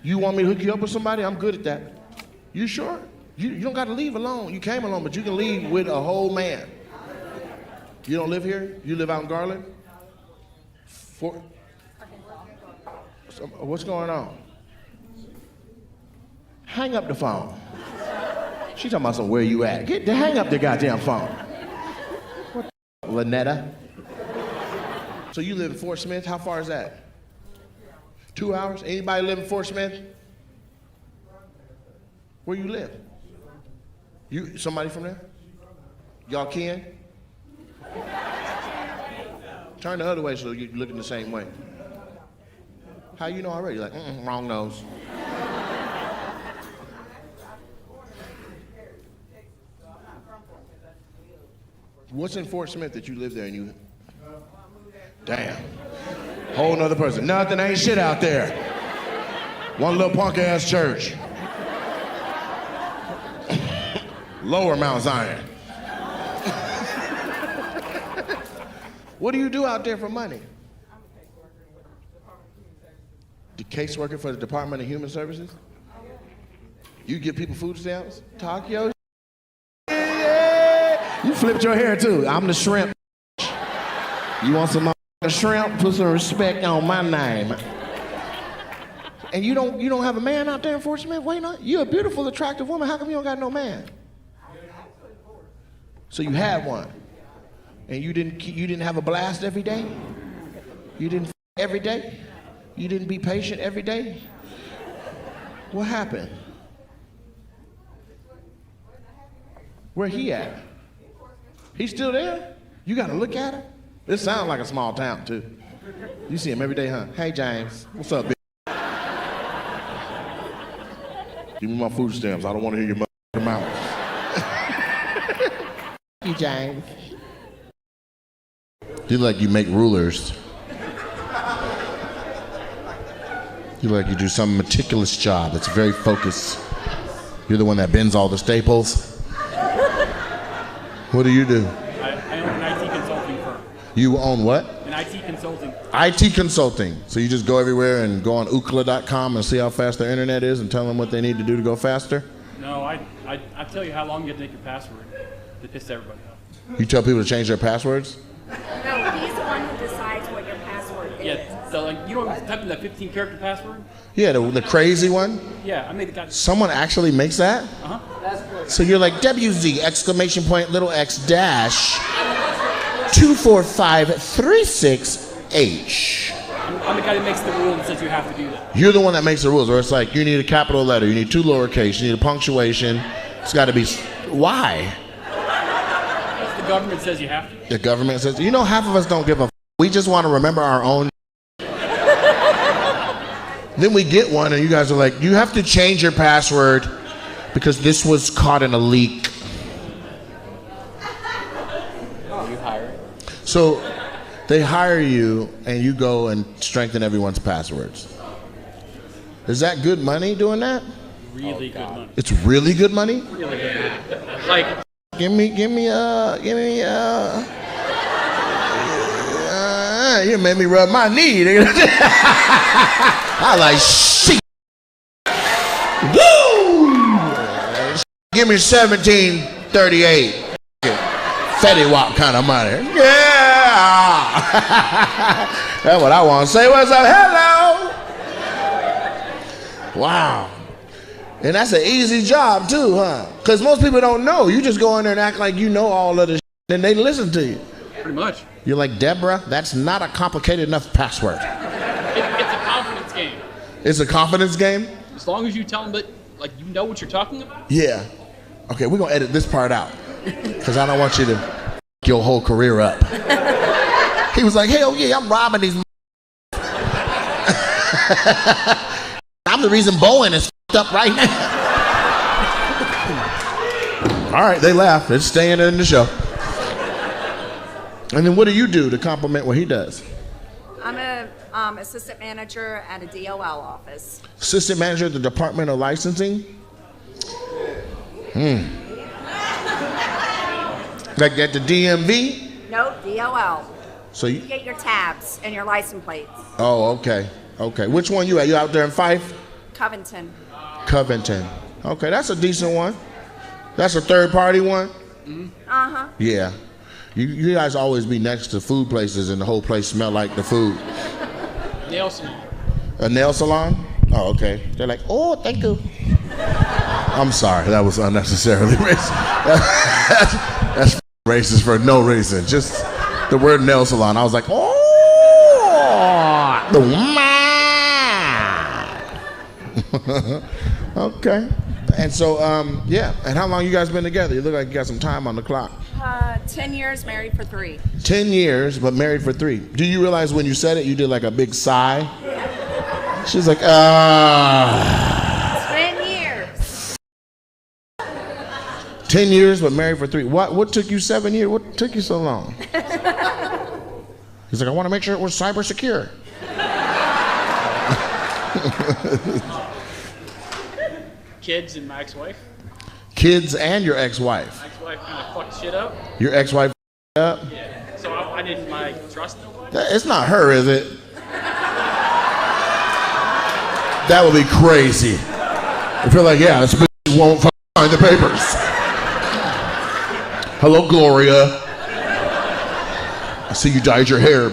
A: You want me to hook you up with somebody? I'm good at that. You sure? You don't got to leave alone. You came alone, but you can leave with a whole man. You don't live here? You live out in Garland? What's going on? Hang up the phone. She talking about where you at. Hang up the goddamn phone. What the Lynetta? So you live in Fort Smith? How far is that? 2 hours? Anybody live in Fort Smith? Where you live? You somebody from there? Y'all kin? Turn the other way so you're looking the same way. How you know already? You're like, wrong nose. What's in Fort Smith that you live there and you... Damn. Whole nother person. Nothing, ain't shit out there. One little punk ass church. Lower Mount Zion. What do you do out there for money? The caseworker for the Department of Human Services? You give people food stamps? Talk your yeah. You flipped your hair too. I'm the shrimp. You want some shrimp? Put some respect on my name. And you don't have a man out there in Fort Smith? Wait, not? You're a beautiful, attractive woman. How come you don't got no man? So you had one. And you didn't have a blast every day? You didn't every day? You didn't be patient every day? What happened? Where he at? He's still there? You gotta look at him? This sounds like a small town too. You see him every day, huh? Hey James, what's up, bitch? Give me my food stamps. I don't want to hear your mouth. You James. You like you make rulers. You like you do some meticulous job that's very focused. You're the one that bends all the staples. What do you do?
N: I own an IT consulting firm.
A: You own what?
N: An IT consulting.
A: IT consulting. So you just go everywhere and go on ookla.com and see how fast their internet is and tell them what they need to do to go faster?
N: No, I tell you how long you have to make your password to piss everybody off.
A: You tell people to change their passwords?
J: No, he's the one who decides what your password is.
N: Yeah, so like you don't type in that 15-character password?
A: Yeah, the crazy one?
N: Yeah, I made the guy.
A: Someone actually makes that?
N: Uh-huh.
A: So you're like WZ exclamation point little x dash 24536H.
N: I'm the guy that makes the rule and says you have to do that.
A: You're the one that makes the rules, where it's like you need a capital letter, you need two lowercase, you need a punctuation. It's got to be. Why?
N: The government says you have to.
A: The government says, you know, half of us don't give a f. We just want to remember our own. Then we get one and you guys are like, you have to change your password because this was caught in a leak.
M: You hire it.
A: So they hire you and you go and strengthen everyone's passwords. Is that good money doing that?
N: Really good money.
A: It's really good money?
N: Really good money. Like,
A: you made me rub my knee. I like shit. Woo! Give me 1738. Fetty Wap kind of money. Yeah. That's what I want to say. What's up? Hello. Wow. And that's an easy job too, huh? Because most people don't know. You just go in there and act like you know all of the shit, and they listen to you.
N: pretty much.
A: You're like, Deborah, that's not a complicated enough password.
N: It's a confidence game.
A: It's a confidence game?
N: As long as you tell them that, like, you know what you're talking about.
A: Yeah. Okay, we're gonna edit this part out. Because I don't want you to f your whole career up. He was like, hell yeah, I'm robbing these I'm the reason Boeing is f***ed up right now. All right, they laughed. They're staying in the show. And then what do you do to complement what he does?
O: I'm a assistant manager at a DOL office.
A: Assistant manager at the Department of Licensing? Like at the DMV?
O: No, DOL.
A: So
O: You get your tabs and your license plates.
A: Oh, okay. Okay. Which one you at? You out there in Fife?
O: Covington.
A: Covington. Okay, that's a decent one. That's a third party one?
O: Uh-huh.
A: Yeah. You guys always be next to food places and the whole place smell like the food.
N: Nail salon.
A: A nail salon? Oh, okay. They're like, oh, thank you. I'm sorry, that was unnecessarily racist. That's racist for no reason. Just the word nail salon. I was like, oh, the man. Okay. And so, yeah. And how long you guys been together? You look like you got some time on the clock.
O: 10 years, married for 3.
A: 10 years, but married for 3. Do you realize when you said it, you did like a big sigh? She's like,
O: 10 years.
A: 10 years, but married for 3. What took you 7 years? What took you so long? He's like, I want to make sure it was cyber secure.
N: Kids and my ex-wife.
A: Kids and your ex-wife.
N: My ex-wife kind of fucked shit up.
A: Your ex-wife up?
N: Yeah. So I didn't trust nobody.
A: It's not her, is it? That would be crazy. I feel like, yeah, this bitch won't find the papers. Hello, Gloria. I see you dyed your hair.